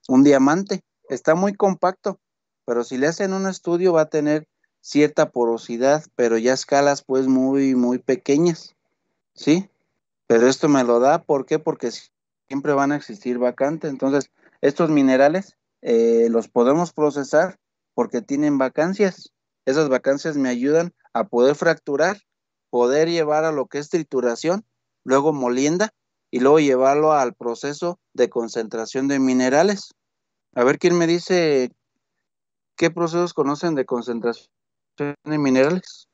un diamante está muy compacto, pero si le hacen un estudio va a tener cierta porosidad, pero ya escalas pues muy, muy pequeñas, ¿sí? Pero esto me lo da, ¿por qué? Porque siempre van a existir vacantes. Entonces, estos minerales los podemos procesar porque tienen vacancias. Esas vacancias me ayudan a poder fracturar, poder llevar a lo que es trituración, luego molienda y luego llevarlo al proceso de concentración de minerales. A ver quién me dice qué procesos conocen de concentración de minerales.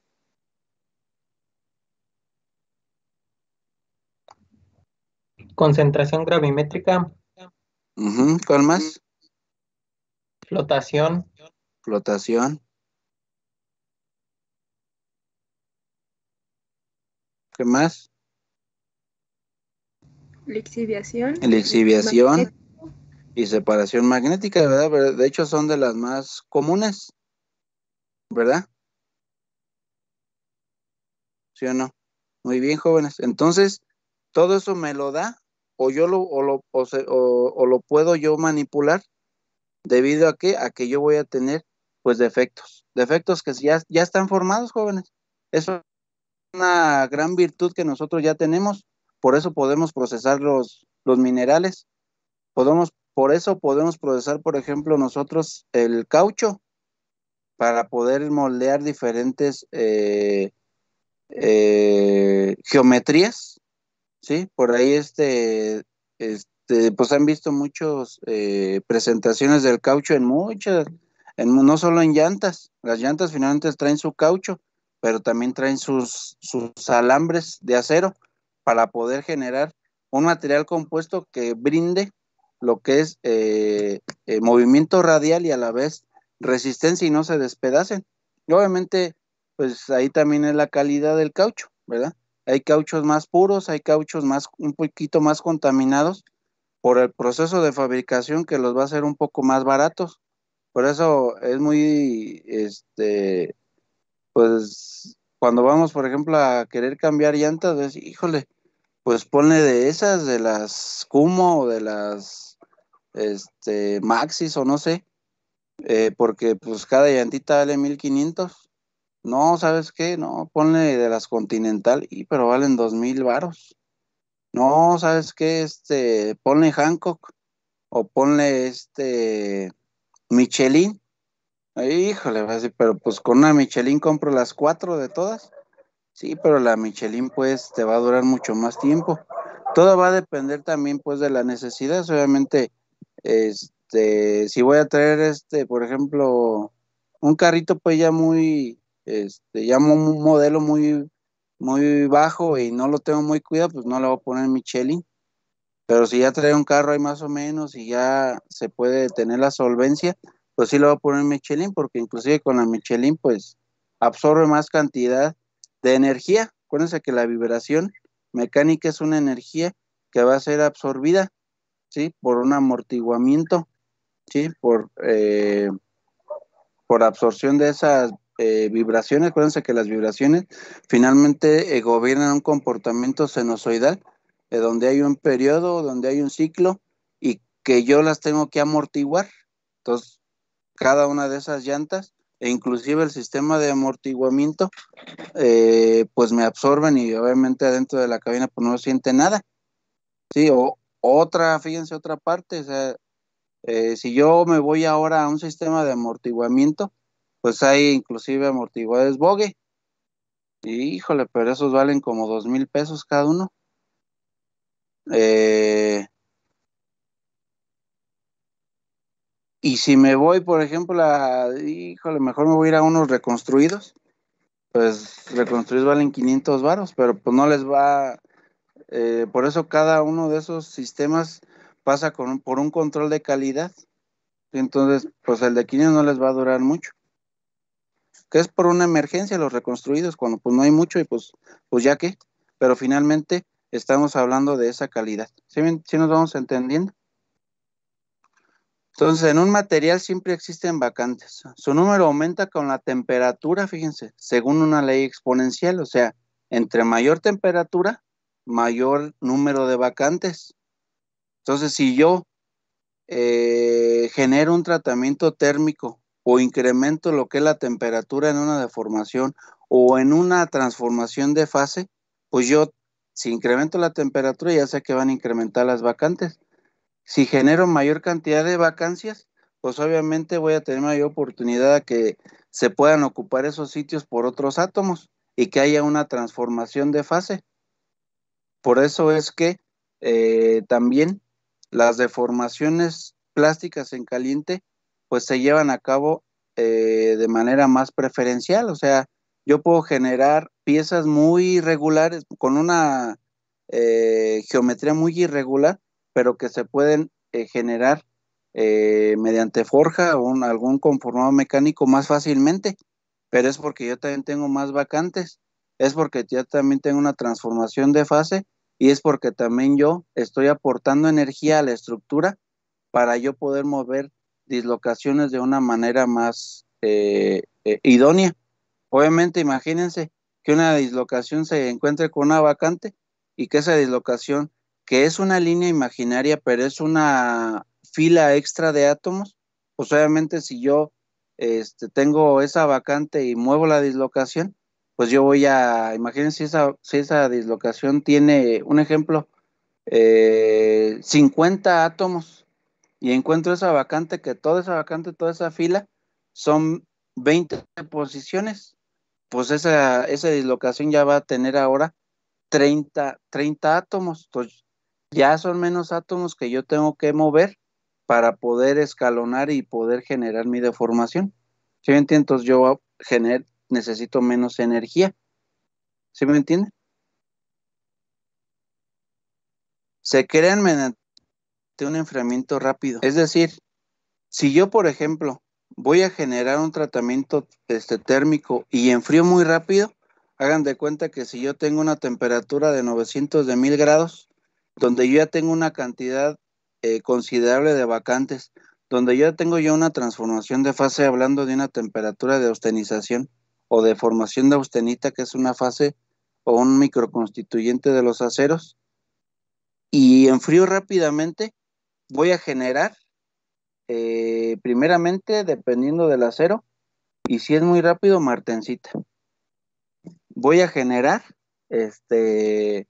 Concentración gravimétrica, ¿Cuál más? flotación, Flotación. ¿Qué más? Lixiviación. Lixiviación y separación magnética, ¿verdad? Pero de hecho son de las más comunes, ¿verdad? ¿Sí o no? Muy bien, jóvenes. Entonces, todo eso me lo da o yo o lo puedo yo manipular debido a que yo voy a tener pues defectos que ya están formados, jóvenes. Eso es una gran virtud que nosotros ya tenemos, por eso podemos procesar los minerales. Por eso podemos procesar, por ejemplo, nosotros el caucho para poder moldear diferentes geometrías, ¿sí? Por ahí pues han visto muchos presentaciones del caucho no solo en llantas. Las llantas finalmente traen su caucho, pero también traen sus alambres de acero para poder generar un material compuesto que brinde lo que es movimiento radial y a la vez resistencia y no se despedacen. Y obviamente, pues ahí también es la calidad del caucho, ¿verdad? Hay cauchos más puros, hay cauchos un poquito más contaminados por el proceso de fabricación que los va a hacer un poco más baratos. Por eso es muy, pues, cuando vamos, por ejemplo, a querer cambiar llantas, híjole, pues ponle de esas, de las Kumo o de las, Maxis o no sé, porque pues cada llantita vale 1,500. No, ¿sabes qué? No, ponle de las Continental, pero valen 2,000 varos. No, ¿sabes qué? Ponle Hancock o ponle Michelin. Híjole, va a decir, pero pues con una Michelin compro las 4 de todas. Sí, pero la Michelin pues te va a durar mucho más tiempo. Todo va a depender también pues de la necesidad. Obviamente, si voy a traer por ejemplo, un carrito pues ya ya un modelo muy, muy bajo y no lo tengo muy cuidado, pues no le voy a poner Michelin. Pero si ya trae un carro ahí más o menos y ya se puede tener la solvencia, pues sí le voy a poner Michelin, porque inclusive con la Michelin pues absorbe más cantidad de energía. Acuérdense que la vibración mecánica es una energía que va a ser absorbida, ¿sí? Por un amortiguamiento, ¿sí? Por absorción de esas vibraciones. Acuérdense que las vibraciones finalmente gobiernan un comportamiento sinusoidal, donde hay un periodo, donde hay un ciclo, y que yo las tengo que amortiguar. Entonces, cada una de esas llantas, e inclusive el sistema de amortiguamiento, pues me absorben y obviamente adentro de la cabina pues no siente nada. Sí, fíjense otra parte, o sea, si yo me voy ahora a un sistema de amortiguamiento, pues hay inclusive amortiguadores Bogue. Y, híjole, pero esos valen como 2,000 pesos cada uno. Y si me voy, por ejemplo, híjole, mejor me voy a ir a unos reconstruidos. Pues reconstruidos valen 500 varos, pero pues no les va. Por eso cada uno de esos sistemas pasa por un control de calidad. Entonces, pues el de 500 no les va a durar mucho. Que es por una emergencia los reconstruidos, cuando pues no hay mucho y pues ya que, pero finalmente estamos hablando de esa calidad. ¿Sí nos vamos entendiendo? Entonces, en un material siempre existen vacantes. Su número aumenta con la temperatura, fíjense, según una ley exponencial. O sea, entre mayor temperatura, mayor número de vacantes. Entonces, si yo genero un tratamiento térmico o incremento lo que es la temperatura en una deformación o en una transformación de fase, pues yo, si incremento la temperatura, ya sé que van a incrementar las vacantes. Si genero mayor cantidad de vacancias, pues obviamente voy a tener mayor oportunidad a que se puedan ocupar esos sitios por otros átomos y que haya una transformación de fase. Por eso es que también las deformaciones plásticas en caliente pues se llevan a cabo de manera más preferencial. O sea, yo puedo generar piezas muy irregulares con una geometría muy irregular, pero que se pueden generar mediante forja o algún conformado mecánico más fácilmente. Pero es porque yo también tengo más vacantes, es porque ya también tengo una transformación de fase y es porque también yo estoy aportando energía a la estructura para yo poder mover dislocaciones de una manera más idónea. Obviamente, imagínense que una dislocación se encuentre con una vacante y que esa dislocación, que es una línea imaginaria, pero es una fila extra de átomos, pues obviamente si yo tengo esa vacante y muevo la dislocación, pues yo voy a, imagínense si esa dislocación tiene, un ejemplo, 50 átomos y encuentro esa vacante, que toda esa vacante, toda esa fila son 20 posiciones, pues esa dislocación ya va a tener ahora 30 átomos. Entonces, ya son menos átomos que yo tengo que mover para poder escalonar y poder generar mi deformación. ¿Sí me entiendes? Entonces yo necesito menos energía. ¿Sí me entiende? Se crean mediante un enfriamiento rápido. Es decir, si yo, por ejemplo, voy a generar un tratamiento térmico y enfrío muy rápido, hagan de cuenta que si yo tengo una temperatura de 900 de 1000 grados, donde yo ya tengo una cantidad considerable de vacantes, donde yo ya tengo yo una transformación de fase hablando de una temperatura de austenización o de formación de austenita, que es una fase o un microconstituyente de los aceros, y enfrío rápidamente, voy a generar primeramente, dependiendo del acero, y si es muy rápido, martensita. Voy a generar que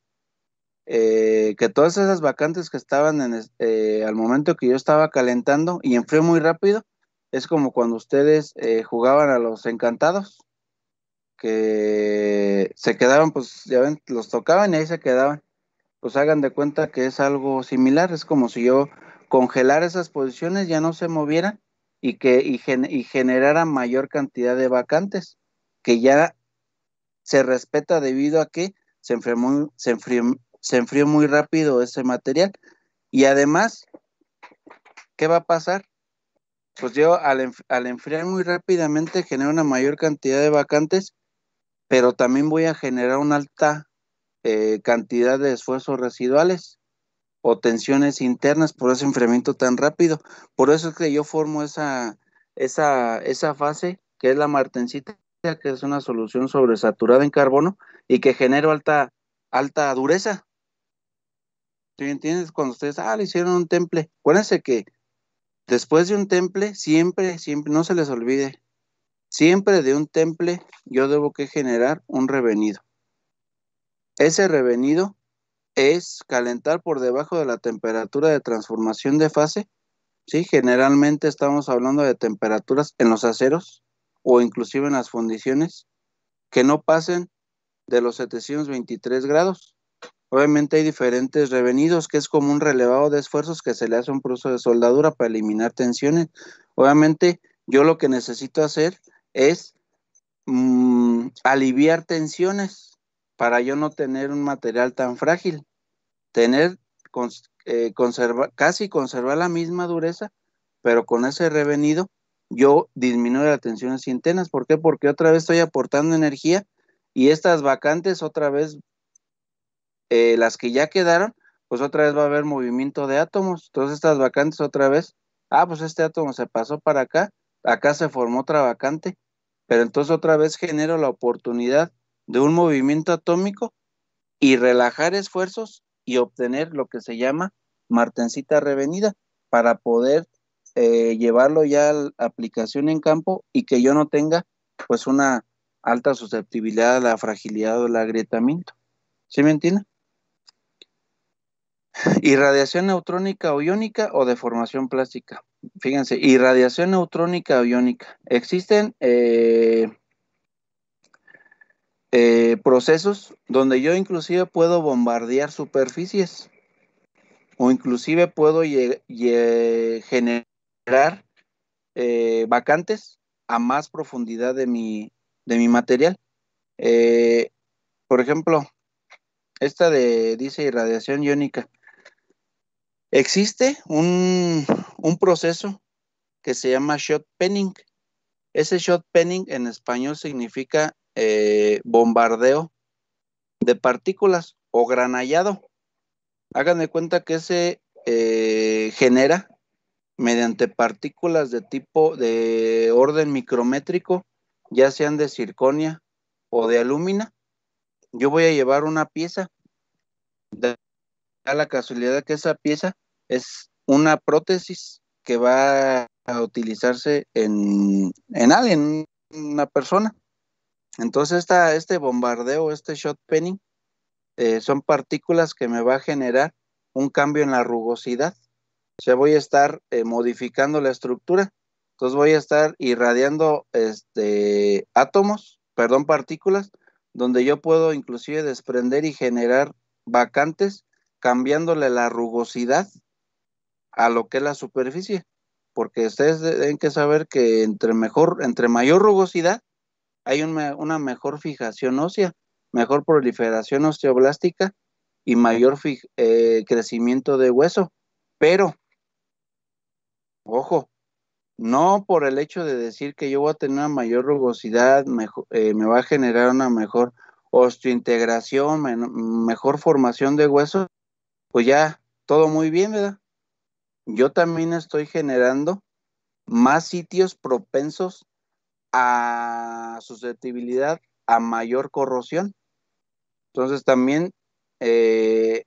todas esas vacantes que estaban al momento que yo estaba calentando y enfrié muy rápido, es como cuando ustedes jugaban a los encantados, que se quedaban, pues ya ven, los tocaban y ahí se quedaban. Pues hagan de cuenta que es algo similar, es como si yo congelara esas posiciones, ya no se movieran y generara mayor cantidad de vacantes, que ya se respeta debido a que se enfrió muy rápido ese material. Y además, ¿qué va a pasar? Pues yo al enfriar muy rápidamente genero una mayor cantidad de vacantes, pero también voy a generar una alta cantidad de esfuerzos residuales o tensiones internas por ese enfriamiento tan rápido. Por eso es que yo formo esa fase, que es la martensita, que es una solución sobresaturada en carbono y que genera alta dureza. ¿Sí me entiendes? Cuando ustedes, le hicieron un temple. Acuérdense que después de un temple, siempre, no se les olvide, siempre de un temple yo debo que generar un revenido. Ese revenido es calentar por debajo de la temperatura de transformación de fase. Sí, generalmente estamos hablando de temperaturas en los aceros o inclusive en las fundiciones que no pasen de los 723 grados. Obviamente hay diferentes revenidos, que es como un relevado de esfuerzos que se le hace a un proceso de soldadura para eliminar tensiones. Obviamente yo lo que necesito hacer es aliviar tensiones para yo no tener un material tan frágil, tener, casi conservar la misma dureza, pero con ese revenido yo disminuyo las tensiones internas. ¿Por qué? Porque otra vez estoy aportando energía y estas vacantes otra vez, las que ya quedaron, pues otra vez va a haber movimiento de átomos. Entonces estas vacantes otra vez pues este átomo se pasó para acá, acá se formó otra vacante, pero entonces otra vez genero la oportunidad de un movimiento atómico y relajar esfuerzos y obtener lo que se llama martensita revenida para poder llevarlo ya a la aplicación en campo y que yo no tenga pues una alta susceptibilidad a la fragilidad o el agrietamiento. ¿Sí me entiende? Irradiación neutrónica o iónica o deformación plástica. Fíjense, irradiación neutrónica o iónica. Existen procesos donde yo inclusive puedo bombardear superficies o inclusive puedo generar vacantes a más profundidad de mi material. Eh, por ejemplo, dice irradiación iónica. Existe un proceso que se llama shot penning. Ese shot penning en español significa bombardeo de partículas o granallado. Hagan de cuenta que se genera mediante partículas de orden micrométrico, ya sean de circonia o de alúmina. Yo voy a llevar una pieza, da la casualidad que esa pieza es una prótesis que va a utilizarse en alguien, una persona. Entonces este bombardeo, este shot penning, son partículas que me va a generar un cambio en la rugosidad. O sea, voy a estar modificando la estructura. Entonces voy a estar irradiando partículas, donde yo puedo inclusive desprender y generar vacantes, cambiándole la rugosidad a lo que es la superficie. Porque ustedes deben que saber que entre mayor rugosidad, hay una mejor fijación ósea, mejor proliferación osteoblástica y mayor crecimiento de hueso. Pero, ojo, no por el hecho de decir que yo voy a tener una mayor rugosidad, me va a generar una mejor osteointegración, mejor formación de hueso, pues ya todo muy bien, ¿verdad? Yo también estoy generando más sitios propensos a susceptibilidad a mayor corrosión. Entonces también se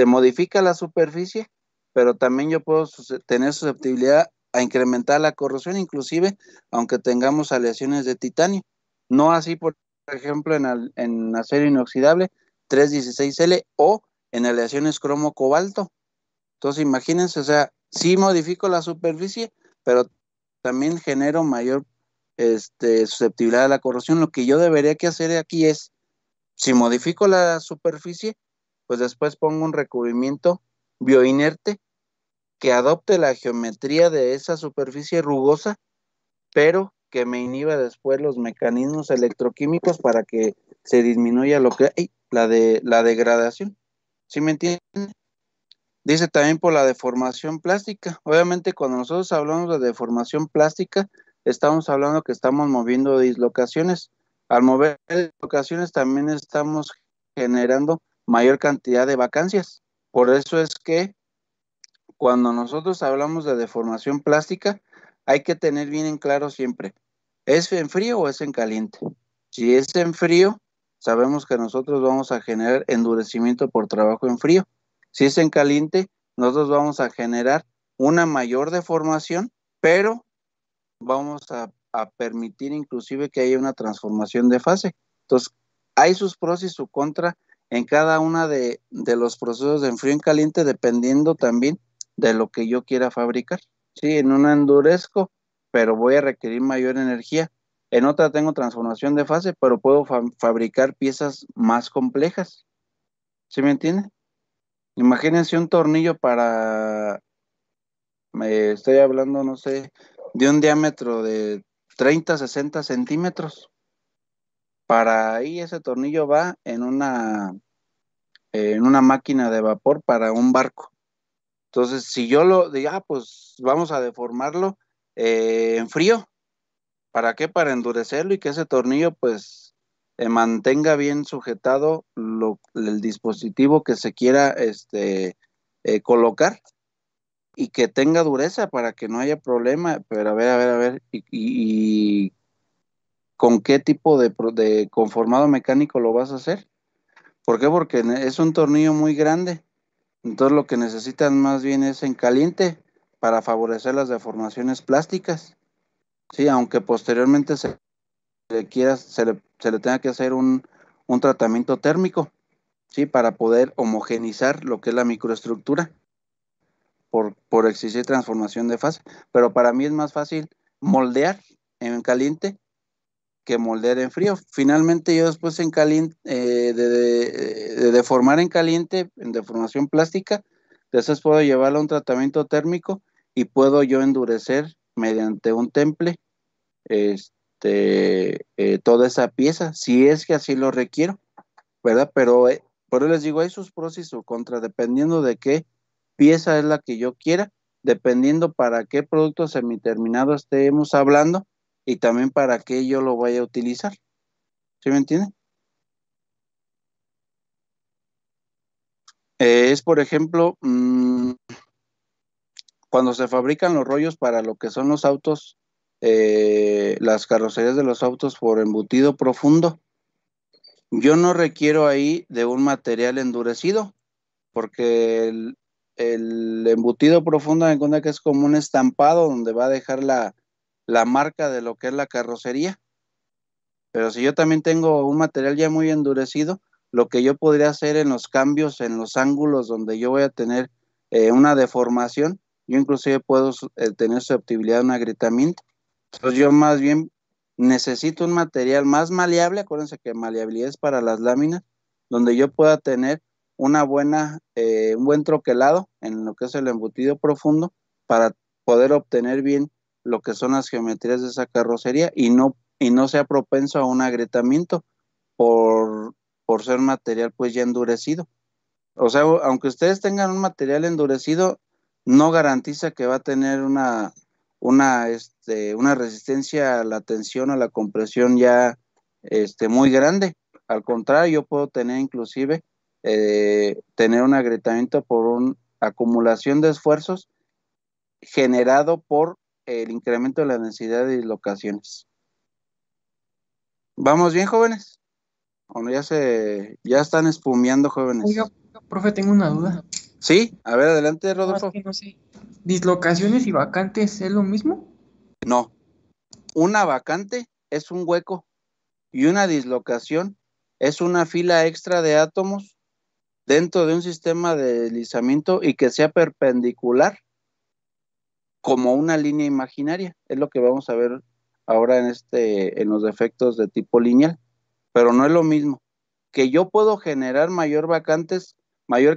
modifica la superficie, pero también yo puedo tener susceptibilidad a incrementar la corrosión, inclusive aunque tengamos aleaciones de titanio. No así, por ejemplo, en acero inoxidable 316L o en aleaciones cromo-cobalto. Entonces imagínense, o sea, sí modifico la superficie, pero también genero mayor susceptibilidad a la corrosión. Lo que yo debería que hacer aquí es, si modifico la superficie, pues después pongo un recubrimiento bioinerte que adopte la geometría de esa superficie rugosa, pero que me inhiba después los mecanismos electroquímicos para que se disminuya la degradación. ¿Sí me entienden? Dice también por la deformación plástica. Obviamente cuando nosotros hablamos de deformación plástica, estamos hablando que estamos moviendo dislocaciones. Al mover dislocaciones también estamos generando mayor cantidad de vacancias. Por eso es que cuando nosotros hablamos de deformación plástica, hay que tener bien en claro siempre, ¿es en frío o es en caliente? Si es en frío, sabemos que nosotros vamos a generar endurecimiento por trabajo en frío. Si es en caliente, nosotros vamos a generar una mayor deformación, pero vamos a permitir inclusive que haya una transformación de fase. Entonces, hay sus pros y su contra en cada una de los procesos de enfrío en caliente, dependiendo también de lo que yo quiera fabricar. Sí, en una endurezco, pero voy a requerir mayor energía. En otra tengo transformación de fase, pero puedo fabricar piezas más complejas. ¿Sí me entiende? Imagínense un tornillo estoy hablando, no sé, de un diámetro de 30, 60 centímetros. Para ahí ese tornillo va en una máquina de vapor para un barco. Entonces, si yo lo digo, pues vamos a deformarlo en frío. ¿Para qué? Para endurecerlo y que ese tornillo pues mantenga bien sujetado el dispositivo que se quiera colocar. y que tenga dureza para que no haya problema. Pero a ver, y ¿con qué tipo de conformado mecánico lo vas a hacer? ¿Por qué? Porque es un tornillo muy grande. Entonces lo que necesitan más bien es en caliente para favorecer las deformaciones plásticas. Sí, aunque posteriormente se le tenga que hacer un tratamiento térmico, sí, para poder homogenizar lo que es la microestructura por existir transformación de fase. Pero para mí es más fácil moldear en caliente que moldear en frío. Finalmente yo después en caliente, de deformar en caliente, en deformación plástica, después puedo llevarlo a un tratamiento térmico y puedo yo endurecer mediante un temple toda esa pieza, si es que así lo requiero, ¿verdad? Pero por eso les digo, hay sus pros y sus contras, dependiendo de qué pieza es la que yo quiera, dependiendo para qué producto semiterminado estemos hablando y también para qué yo lo vaya a utilizar. ¿Sí me entienden? Es, por ejemplo, cuando se fabrican los rollos para lo que son los autos, las carrocerías de los autos por embutido profundo, yo no requiero ahí de un material endurecido, porque el embutido profundo me cuenta que es como un estampado donde va a dejar la marca de lo que es la carrocería. Pero si yo también tengo un material ya muy endurecido, lo que yo podría hacer en los cambios, en los ángulos donde yo voy a tener una deformación, yo inclusive puedo tener susceptibilidad a un agrietamiento. Entonces yo más bien necesito un material más maleable, acuérdense que maleabilidad es para las láminas, donde yo pueda tener un buen troquelado en lo que es el embutido profundo para poder obtener bien lo que son las geometrías de esa carrocería y no sea propenso a un agrietamiento por, por ser material pues ya endurecido. O sea, aunque ustedes tengan un material endurecido, no garantiza que va a tener una resistencia a la tensión, a la compresión ya muy grande. Al contrario, yo puedo tener inclusive tener un agrietamiento por una acumulación de esfuerzos generado por el incremento de la densidad de dislocaciones. ¿Vamos bien, jóvenes? ¿O no, ya están espumeando, jóvenes? Oiga, profe, tengo una duda. Sí, a ver, adelante, No, es Rodolfo. que no sé. ¿Dislocaciones y vacantes es lo mismo? No, una vacante es un hueco y una dislocación es una fila extra de átomos dentro de un sistema de deslizamiento y que sea perpendicular como una línea imaginaria. Es lo que vamos a ver ahora en los defectos de tipo lineal, pero no es lo mismo. Que yo puedo generar mayor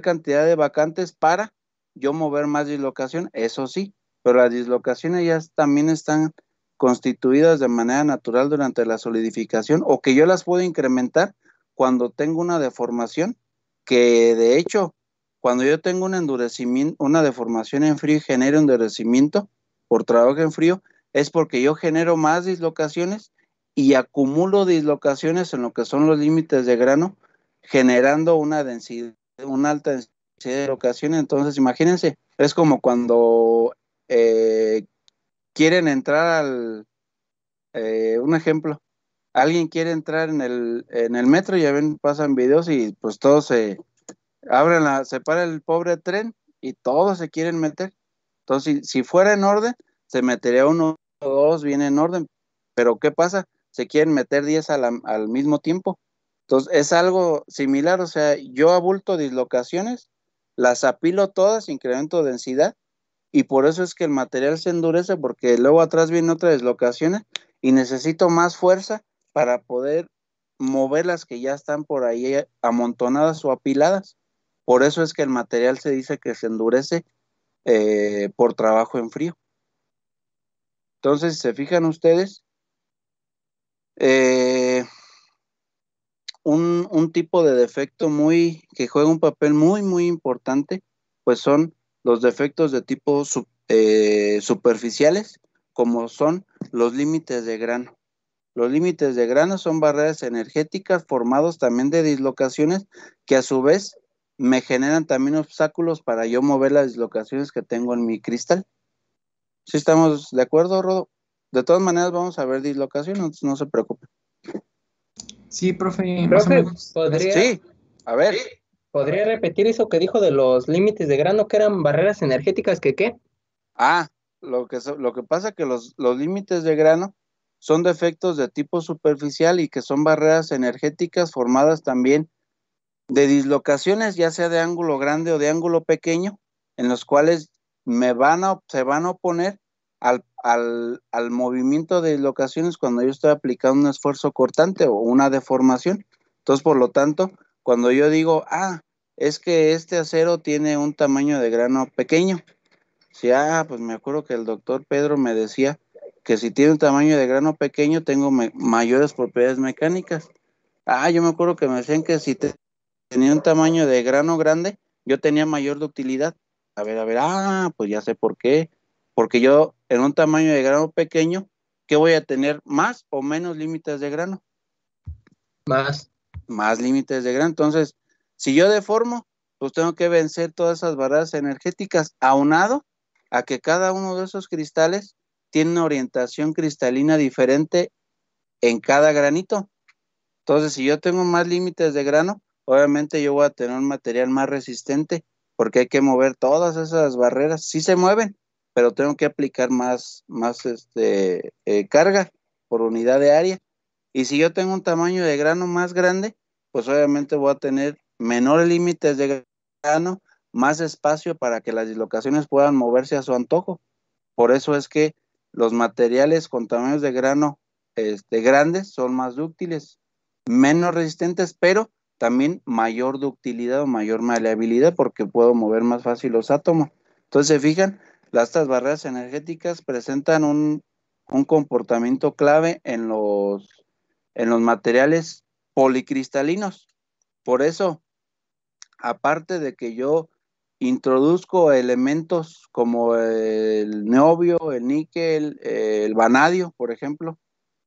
cantidad de vacantes para yo mover más dislocación, eso sí, pero las dislocaciones ya también están constituidas de manera natural durante la solidificación o que yo las puedo incrementar cuando tengo una deformación, que de hecho, cuando yo tengo un endurecimiento, una deformación en frío y genero endurecimiento por trabajo en frío, es porque yo genero más dislocaciones y acumulo dislocaciones en lo que son los límites de grano, generando una alta densidad de dislocaciones. Entonces, imagínense, es como cuando quieren entrar un ejemplo, alguien quiere entrar en el metro, ya ven, pasan videos y pues todos se para el pobre tren y todos se quieren meter. Entonces, si fuera en orden, se metería uno o dos bien en orden. Pero ¿qué pasa? Se quieren meter 10 al mismo tiempo. Entonces, es algo similar. O sea, yo abulto dislocaciones, las apilo todas, incremento densidad, y por eso es que el material se endurece, porque luego atrás vienen otras dislocaciones y necesito más fuerza para poder mover las que ya están por ahí amontonadas o apiladas. Por eso es que el material se dice que se endurece por trabajo en frío. Entonces, si se fijan ustedes, eh, un tipo de defecto que juega un papel muy, muy importante, pues son los defectos de tipo superficiales, como son los límites de grano. Los límites de grano son barreras energéticas formados también de dislocaciones que a su vez me generan también obstáculos para yo mover las dislocaciones que tengo en mi cristal. ¿Sí estamos de acuerdo, Rodo? De todas maneras vamos a ver dislocaciones, no se preocupe. Sí, profe, más o Profe, menos. Sí, a ver. ¿podría repetir eso que dijo de los límites de grano, que eran barreras energéticas, que qué? Lo que pasa que los límites de grano son defectos de tipo superficial y que son barreras energéticas formadas también de dislocaciones, ya sea de ángulo grande o de ángulo pequeño, en los cuales se van a oponer al movimiento de dislocaciones cuando yo estoy aplicando un esfuerzo cortante o una deformación. Entonces, por lo tanto, cuando yo digo, es que este acero tiene un tamaño de grano pequeño. Sí, pues me acuerdo que el doctor Pedro me decía que si tiene un tamaño de grano pequeño, tengo mayores propiedades mecánicas. Yo me acuerdo que me decían que si tenía un tamaño de grano grande, yo tenía mayor ductilidad. A ver, pues ya sé por qué. Porque yo, en un tamaño de grano pequeño, ¿qué voy a tener? ¿Más o menos límites de grano? Más. Más límites de grano. Entonces, si yo deformo, pues tengo que vencer todas esas barreras energéticas, aunado a que cada uno de esos cristales tiene una orientación cristalina diferente en cada granito. Entonces, si yo tengo más límites de grano, obviamente yo voy a tener un material más resistente, porque hay que mover todas esas barreras. Sí se mueven, pero tengo que aplicar más carga por unidad de área. Y si yo tengo un tamaño de grano más grande, pues obviamente voy a tener menores límites de grano, más espacio para que las dislocaciones puedan moverse a su antojo. Por eso es que los materiales con tamaños de grano grandes son más dúctiles, menos resistentes, pero también mayor ductilidad o mayor maleabilidad porque puedo mover más fácil los átomos. Entonces, se fijan, estas barreras energéticas presentan un comportamiento clave en los materiales policristalinos. Por eso, aparte de que yo introduzco elementos como el niobio, el níquel, el vanadio, por ejemplo,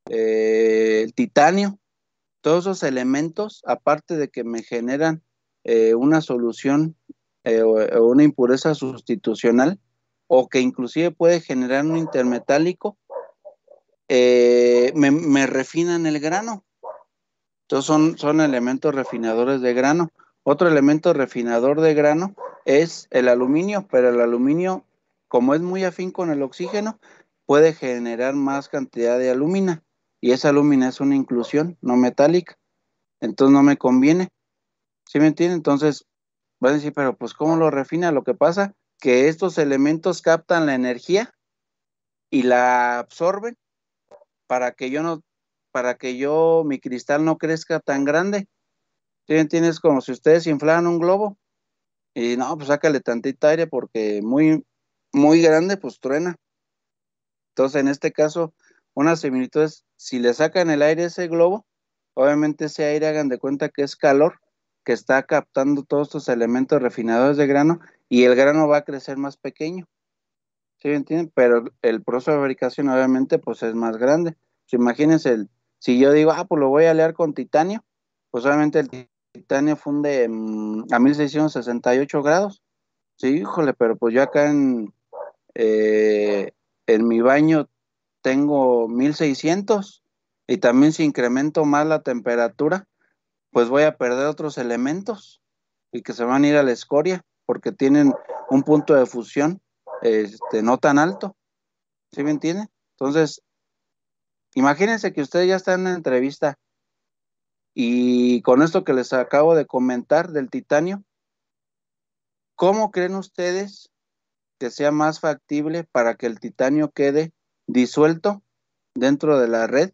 el titanio, todos esos elementos, aparte de que me generan una solución o una impureza sustitucional, o que inclusive puede generar un intermetálico, me refinan el grano. Entonces son elementos refinadores de grano. Otro elemento refinador de grano es el aluminio, pero el aluminio, como es muy afín con el oxígeno, puede generar más cantidad de alúmina. Y esa alúmina es una inclusión no metálica. Entonces no me conviene. ¿Sí me entienden? Entonces, van a decir, pero pues ¿cómo lo refina? Lo que pasa que estos elementos captan la energía y la absorben para que mi cristal no crezca tan grande. ¿Sí me entiendes? Como si ustedes inflaran un globo y no, pues sácale tantito aire porque muy, muy grande, pues truena. Entonces, en este caso, una similitud es, si le sacan el aire a ese globo, obviamente ese aire hagan de cuenta que es calor, que está captando todos estos elementos refinadores de grano y el grano va a crecer más pequeño. ¿Sí me entienden? Pero el proceso de fabricación obviamente pues es más grande. Pues, imagínense, si yo digo, pues lo voy a alear con titanio, pues obviamente el titanio funde a 1668 grados. Sí, híjole, pero pues yo acá en mi baño tengo 1600 y también si incremento más la temperatura, pues voy a perder otros elementos y que se van a ir a la escoria porque tienen un punto de fusión no tan alto. ¿Sí me entienden? Entonces, imagínense que ustedes ya están en una entrevista y con esto que les acabo de comentar del titanio, ¿cómo creen ustedes que sea más factible para que el titanio quede disuelto dentro de la red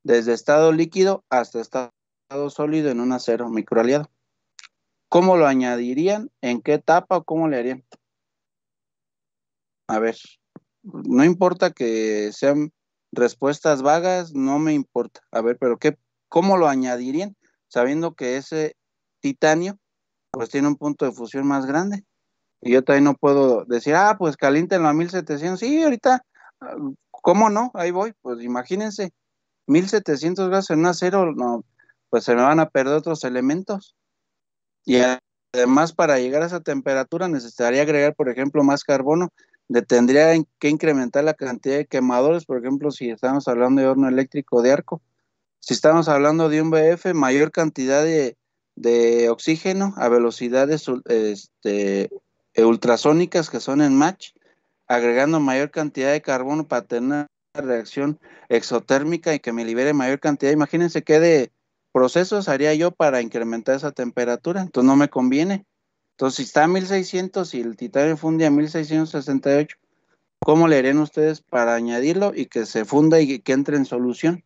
desde estado líquido hasta estado sólido en un acero microaliado? ¿Cómo lo añadirían? ¿En qué etapa o cómo le harían? A ver, no importa que sean respuestas vagas, no me importa. A ver, pero ¿cómo lo añadirían? Sabiendo que ese titanio pues tiene un punto de fusión más grande. Y yo también no puedo decir, pues caliéntenlo a 1700. Sí, ahorita, ¿cómo no? Ahí voy. Pues imagínense, 1700 grados en un acero, no, pues se me van a perder otros elementos. Y además, para llegar a esa temperatura necesitaría agregar, por ejemplo, más carbono. Tendría que incrementar la cantidad de quemadores, por ejemplo, si estamos hablando de horno eléctrico de arco. Si estamos hablando de un BF, mayor cantidad de oxígeno a velocidades ultrasónicas que son en Mach, agregando mayor cantidad de carbono para tener una reacción exotérmica y que me libere mayor cantidad. Imagínense qué de procesos haría yo para incrementar esa temperatura. Entonces no me conviene. Entonces, si está a 1600 y el titanio funde a 1668, ¿cómo le harían ustedes para añadirlo y que se funda y que entre en solución?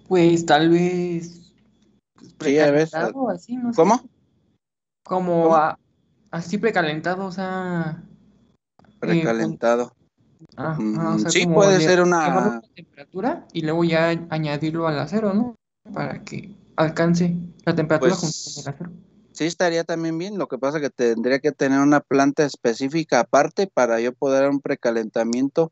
Pues tal vez Sí, a ver, precalentado, así, no sé. ¿cómo? Como ¿Cómo? así precalentado, o sea, con, Recalentado. ajá, o sea, Sí, como puede ser llevarlo a una, una temperatura y luego ya añadirlo al acero, ¿no? Para que alcance la temperatura junto con el pues acero. sí estaría también bien. Lo que pasa es que tendría que tener una planta específica aparte para yo poder dar un precalentamiento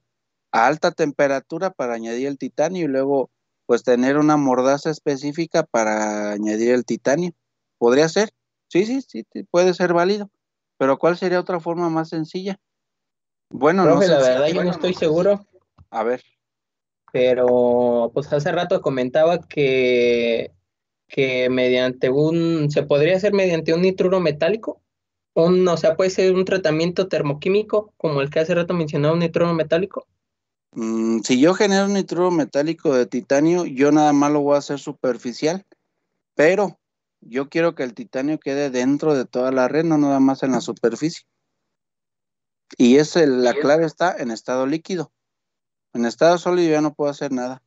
a alta temperatura para añadir el titanio y luego pues tener una mordaza específica para añadir el titanio. ¿Podría ser? Sí, sí, sí, puede ser válido. Pero ¿cuál sería otra forma más sencilla? Bueno, no Profe, sé la si... verdad yo no estoy seguro, A ver, pero pues hace rato comentaba que se podría hacer mediante un nitruro metálico, o sea, puede ser un tratamiento termoquímico, como el que hace rato mencionaba, un nitruro metálico. si yo genero un nitruro metálico de titanio, yo nada más lo voy a hacer superficial, pero yo quiero que el titanio quede dentro de toda la red, no nada más en la superficie. Y la clave está en estado líquido. En estado sólido ya no puedo hacer nada.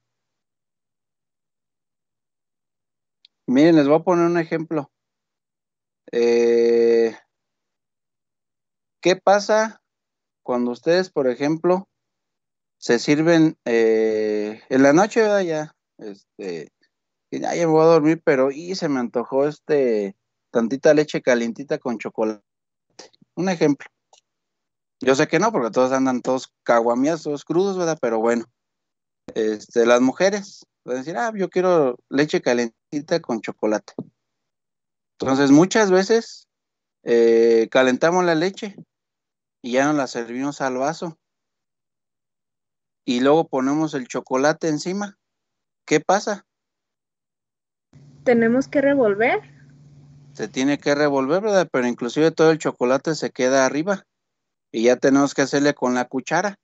Miren, les voy a poner un ejemplo. Eh, ¿Qué pasa cuando ustedes, por ejemplo, se sirven en la noche, ¿verdad? Ya, que ya me voy a dormir, pero y se me antojó tantita leche calientita con chocolate. Un ejemplo. Yo sé que no, porque todos andan todos caguameados, todos crudos, ¿verdad? Pero bueno, las mujeres pueden decir, yo quiero leche calientita con chocolate. Entonces, muchas veces calentamos la leche y ya nos la servimos al vaso y luego ponemos el chocolate encima. ¿Qué pasa? Tenemos que revolver. Se tiene que revolver, ¿verdad? Pero inclusive todo el chocolate se queda arriba y ya tenemos que hacerle con la cuchara,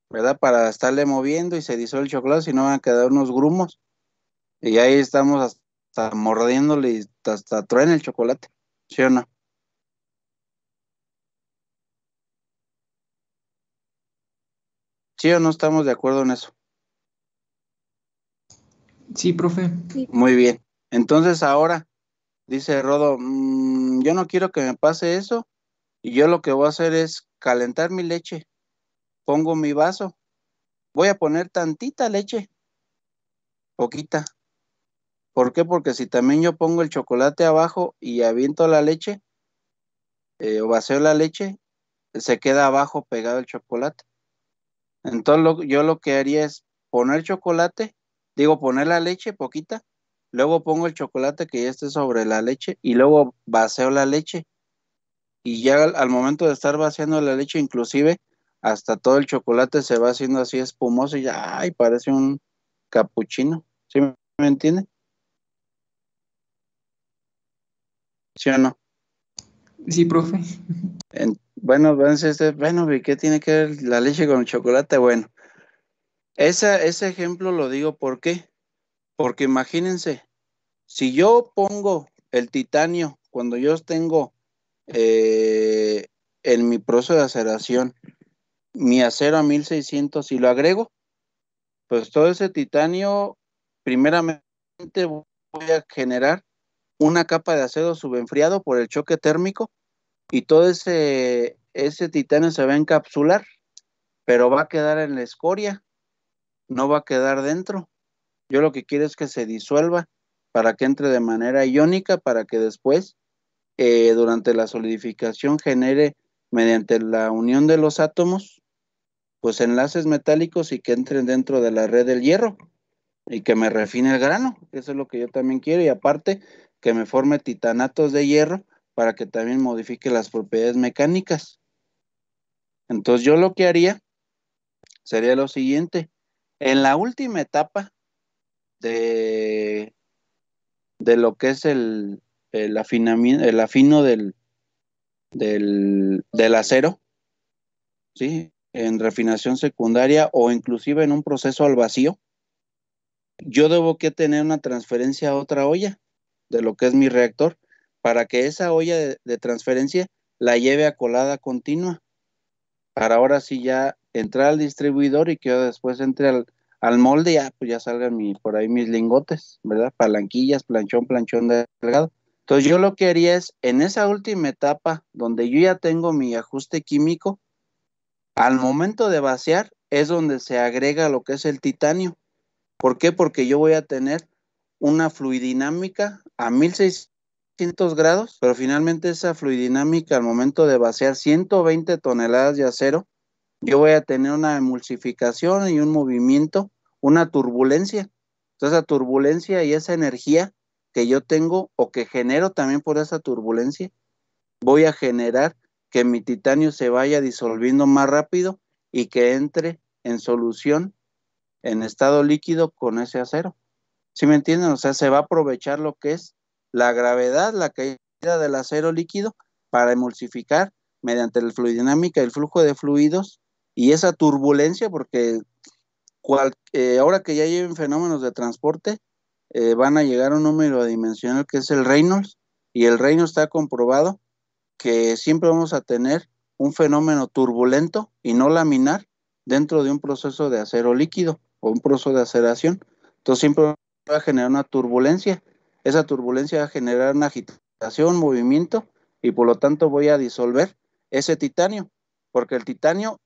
¿verdad? Para estarle moviendo y se disuelve el chocolate, si no van a quedar unos grumos. Y ahí estamos hasta mordiéndole y hasta truena el chocolate, ¿sí o no? ¿Sí o no estamos de acuerdo en eso? Sí, profe. Sí. Muy bien. Entonces ahora, dice Rodo, yo no quiero que me pase eso y yo lo que voy a hacer es calentar mi leche. Pongo mi vaso. Voy a poner tantita leche, poquita. ¿Por qué? Porque si también yo pongo el chocolate abajo y aviento la leche o vacío la leche, se queda abajo pegado el chocolate. Entonces yo lo que haría es poner chocolate, poner la leche poquita, luego pongo el chocolate que ya esté sobre la leche y luego vacío la leche. Y ya al momento de estar vaciando la leche, inclusive hasta todo el chocolate se va haciendo así espumoso y ya, ay, parece un capuchino. ¿Sí me entiende? ¿Sí o no? Sí, profe. Bueno, bueno, ¿y qué tiene que ver la leche con el chocolate? Bueno, ese ejemplo lo digo ¿por qué? Porque imagínense, si yo pongo el titanio cuando yo tengo eh, en mi proceso de aceración mi acero a 1600 y lo agrego, pues todo ese titanio, primeramente voy a generar una capa de acero subenfriado por el choque térmico y todo ese titanio se va a encapsular, pero va a quedar en la escoria, no va a quedar dentro. Yo lo que quiero es que se disuelva para que entre de manera iónica, para que después, durante la solidificación, genere, mediante la unión de los átomos, pues enlaces metálicos y que entren dentro de la red del hierro. y que me refine el grano, eso es lo que yo también quiero, y aparte que me forme titanatos de hierro para que también modifique las propiedades mecánicas. Entonces yo lo que haría sería lo siguiente, en la última etapa de, de lo que es el afinamiento, el afino del acero, ¿sí? En refinación secundaria o inclusive en un proceso al vacío, yo debo que tener una transferencia a otra olla de lo que es mi reactor para que esa olla de transferencia la lleve a colada continua para ahora sí ya entrar al distribuidor y que yo después entre al molde y ya, pues ya salgan por ahí mis lingotes, ¿verdad? Palanquillas, planchón delgado. Entonces yo lo que haría es, en esa última etapa donde yo ya tengo mi ajuste químico, al momento de vaciar es donde se agrega lo que es el titanio. ¿Por qué? Porque yo voy a tener una fluidinámica a 1600 grados, pero finalmente esa fluidinámica al momento de vaciar 120 toneladas de acero, yo voy a tener una emulsificación y un movimiento, una turbulencia. Entonces, esa turbulencia y esa energía que yo tengo o que genero también por esa turbulencia, voy a generar que mi titanio se vaya disolviendo más rápido y que entre en solución en estado líquido con ese acero. ¿Sí me entienden? O sea, se va a aprovechar lo que es la gravedad, la caída del acero líquido para emulsificar mediante la fluidinámica, el flujo de fluidos y esa turbulencia, porque ahora que ya lleven fenómenos de transporte, van a llegar a un número dimensional que es el Reynolds, y el Reynolds está comprobado que siempre vamos a tener un fenómeno turbulento y no laminar dentro de un proceso de acero líquido o un proceso de aceleración. Entonces siempre va a generar una turbulencia. Esa turbulencia va a generar una agitación, movimiento, y por lo tanto voy a disolver ese titanio, porque el titanio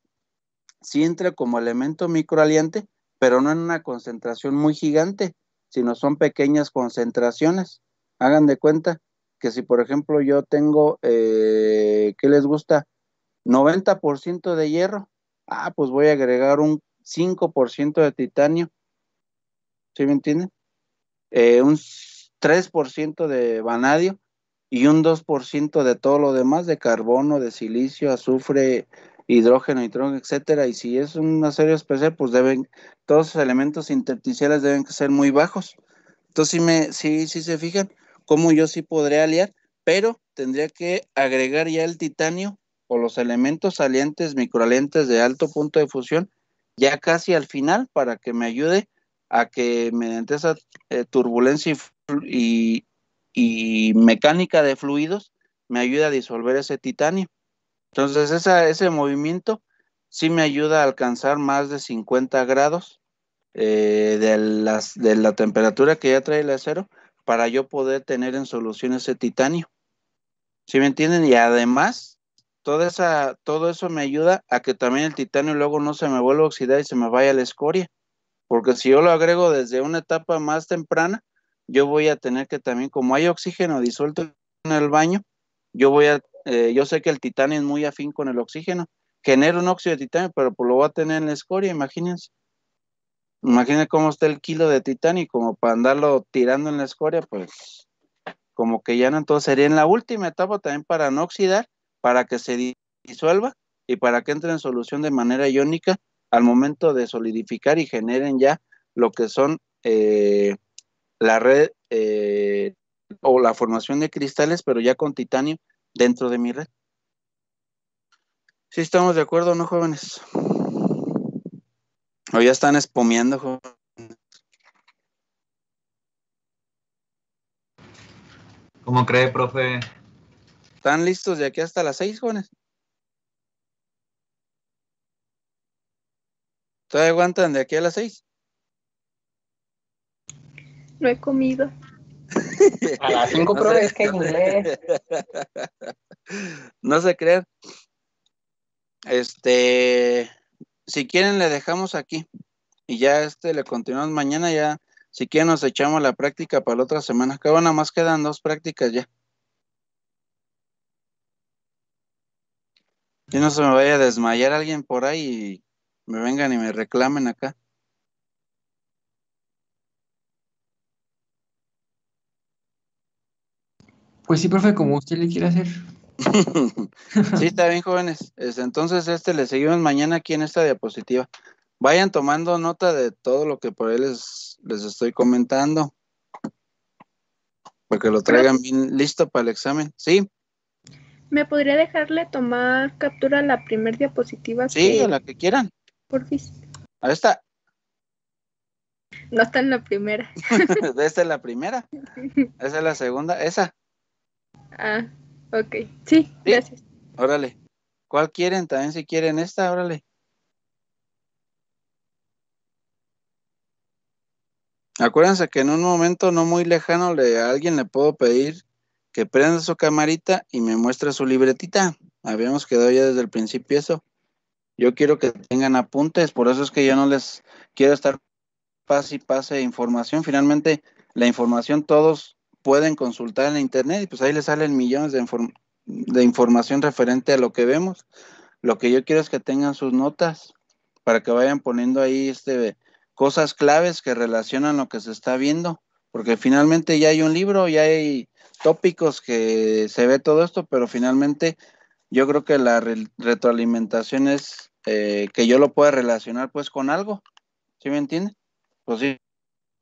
sí entra como elemento microaliante, pero no en una concentración muy gigante, sino son pequeñas concentraciones. Hagan de cuenta que si, por ejemplo, yo tengo, ¿qué les gusta? 90% de hierro, pues voy a agregar un 5% de titanio, ¿sí me entienden? Un 3% de vanadio y un 2% de todo lo demás, de carbono, de silicio, azufre, hidrógeno, nitrógeno, etcétera. Y si es un acero especial, pues todos esos elementos intersticiales deben ser muy bajos. Entonces, sí se fijan cómo yo sí podría aliar, pero tendría que agregar ya el titanio o los elementos aliantes, microaliantes de alto punto de fusión, ya casi al final para que me ayude a que mediante esa turbulencia y mecánica de fluidos me ayude a disolver ese titanio. Entonces ese movimiento sí me ayuda a alcanzar más de 50 grados de la temperatura que ya trae el acero para yo poder tener en solución ese titanio. ¿Sí me entienden? Y además, todo eso me ayuda a que también el titanio luego no se me vuelva a oxidar y se me vaya a la escoria. Porque si yo lo agrego desde una etapa más temprana, yo voy a tener que también, como hay oxígeno disuelto en el baño, yo sé que el titanio es muy afín con el oxígeno, genera un óxido de titanio, pero pues lo voy a tener en la escoria, imagínense. Imagínense cómo está el kilo de titanio, como para andarlo tirando en la escoria, pues como que ya no. Entonces sería en la última etapa también para no oxidar, para que se disuelva y para que entre en solución de manera iónica al momento de solidificar y generen ya lo que son la red o la formación de cristales, pero ya con titanio dentro de mi red. ¿Sí estamos de acuerdo, no, jóvenes? O ya están espomeando, jóvenes. ¿Cómo cree, profe? ¿Están listos de aquí hasta las 6, jóvenes? ¿Todavía aguantan de aquí a las 6? No he comido. A las 5, No profe, sé. es que inglés. No se crean. Si quieren le dejamos aquí y ya le continuamos mañana. Ya si quieren nos echamos la práctica para la otra semana, que nada más quedan 2 prácticas ya, y no se me vaya a desmayar alguien por ahí y me vengan y me reclamen acá. Pues sí, profe, como usted le quiera hacer. Sí, está bien, jóvenes. Entonces, le seguimos mañana aquí en esta diapositiva. Vayan tomando nota de todo lo que por ahí les estoy comentando, porque lo traigan bien listo para el examen. Sí, ¿Me podría dejarle tomar captura a la primer diapositiva sí, a la que quieran. porfis? A esta, No está en la primera. esta es la primera, esa es la segunda, esa. Ah, ok. Sí, Sí, gracias. órale. ¿Cuál quieren? También si quieren esta, órale. Acuérdense que en un momento no muy lejano a alguien le puedo pedir que prenda su camarita y me muestre su libretita. Habíamos quedado ya desde el principio eso. Yo quiero que tengan apuntes, por eso es que yo no les quiero estar pase y pase información. Finalmente, la información todos pueden consultar en internet y pues ahí les salen millones de información referente a lo que vemos. Lo que yo quiero es que tengan sus notas para que vayan poniendo ahí cosas claves que relacionan lo que se está viendo, porque finalmente ya hay un libro, ya hay tópicos que se ve todo esto, pero finalmente yo creo que la retroalimentación es que yo lo pueda relacionar pues con algo, ¿sí me entiende? Pues sí,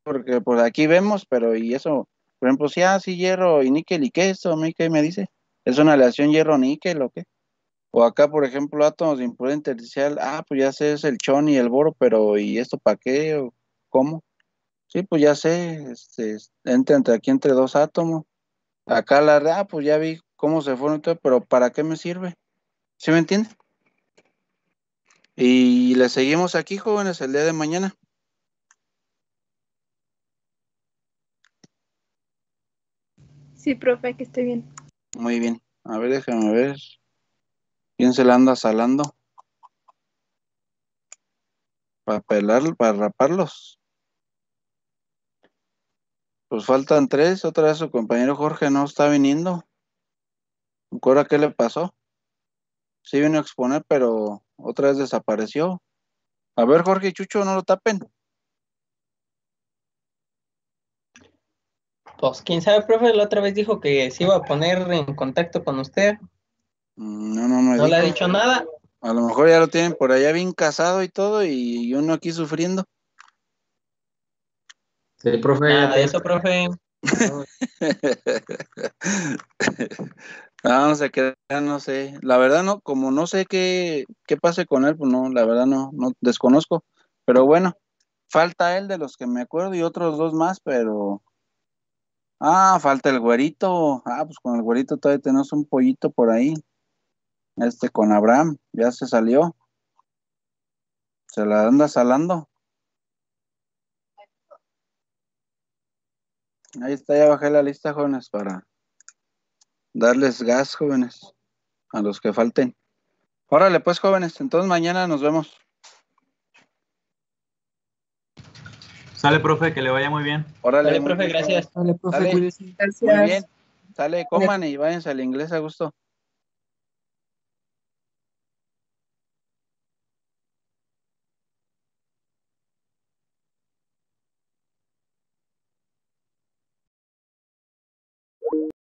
porque por aquí vemos, pero y eso, por ejemplo, si sí, hierro y níquel, ¿y qué es eso? ¿A mí qué me dice? ¿Es una aleación hierro-níquel o qué? O acá, por ejemplo, átomos de impureza intersticial, pues ya sé, es el chon y el boro, pero ¿y esto para qué? ¿O cómo? Sí, pues ya sé, entra entre dos átomos. Acá pues ya vi cómo se fueron, todo, pero ¿para qué me sirve? ¿Sí me entiende? Y le seguimos aquí, jóvenes, el día de mañana. Sí, profe, que esté bien. Muy bien. A ver, déjame ver. ¿Quién se la anda salando? Para raparlos. Pues faltan 3. Otra vez su compañero Jorge no está viniendo. ¿Ahora qué le pasó? Sí vino a exponer, pero otra vez desapareció. A ver, Jorge y Chucho, no lo tapen. Pues quién sabe, profe, la otra vez dijo que se iba a poner en contacto con usted. No me No le ha dijo. dicho nada. A lo mejor ya lo tienen por allá bien casado y todo, y uno aquí sufriendo. Sí, profe, Nada de eso, profe. No se queda, no sé. La verdad no, como no sé qué pase con él, pues no, la verdad no desconozco. Pero bueno, falta él de los que me acuerdo y otros 2 más, pero falta el güerito. Pues con el güerito todavía tenemos un pollito por ahí. Con Abraham, ya se salió. Se la anda salando. Ahí está, ya bajé la lista, jóvenes, para darles gas, jóvenes, a los que falten. Órale, pues, jóvenes, entonces mañana nos vemos. sale, profe, que le vaya muy bien. Órale, Dale, muy profe, bien, gracias. Dale, profe, Sale, cuídese. muy bien. Gracias. Sale, coman y váyanse al inglés a gusto.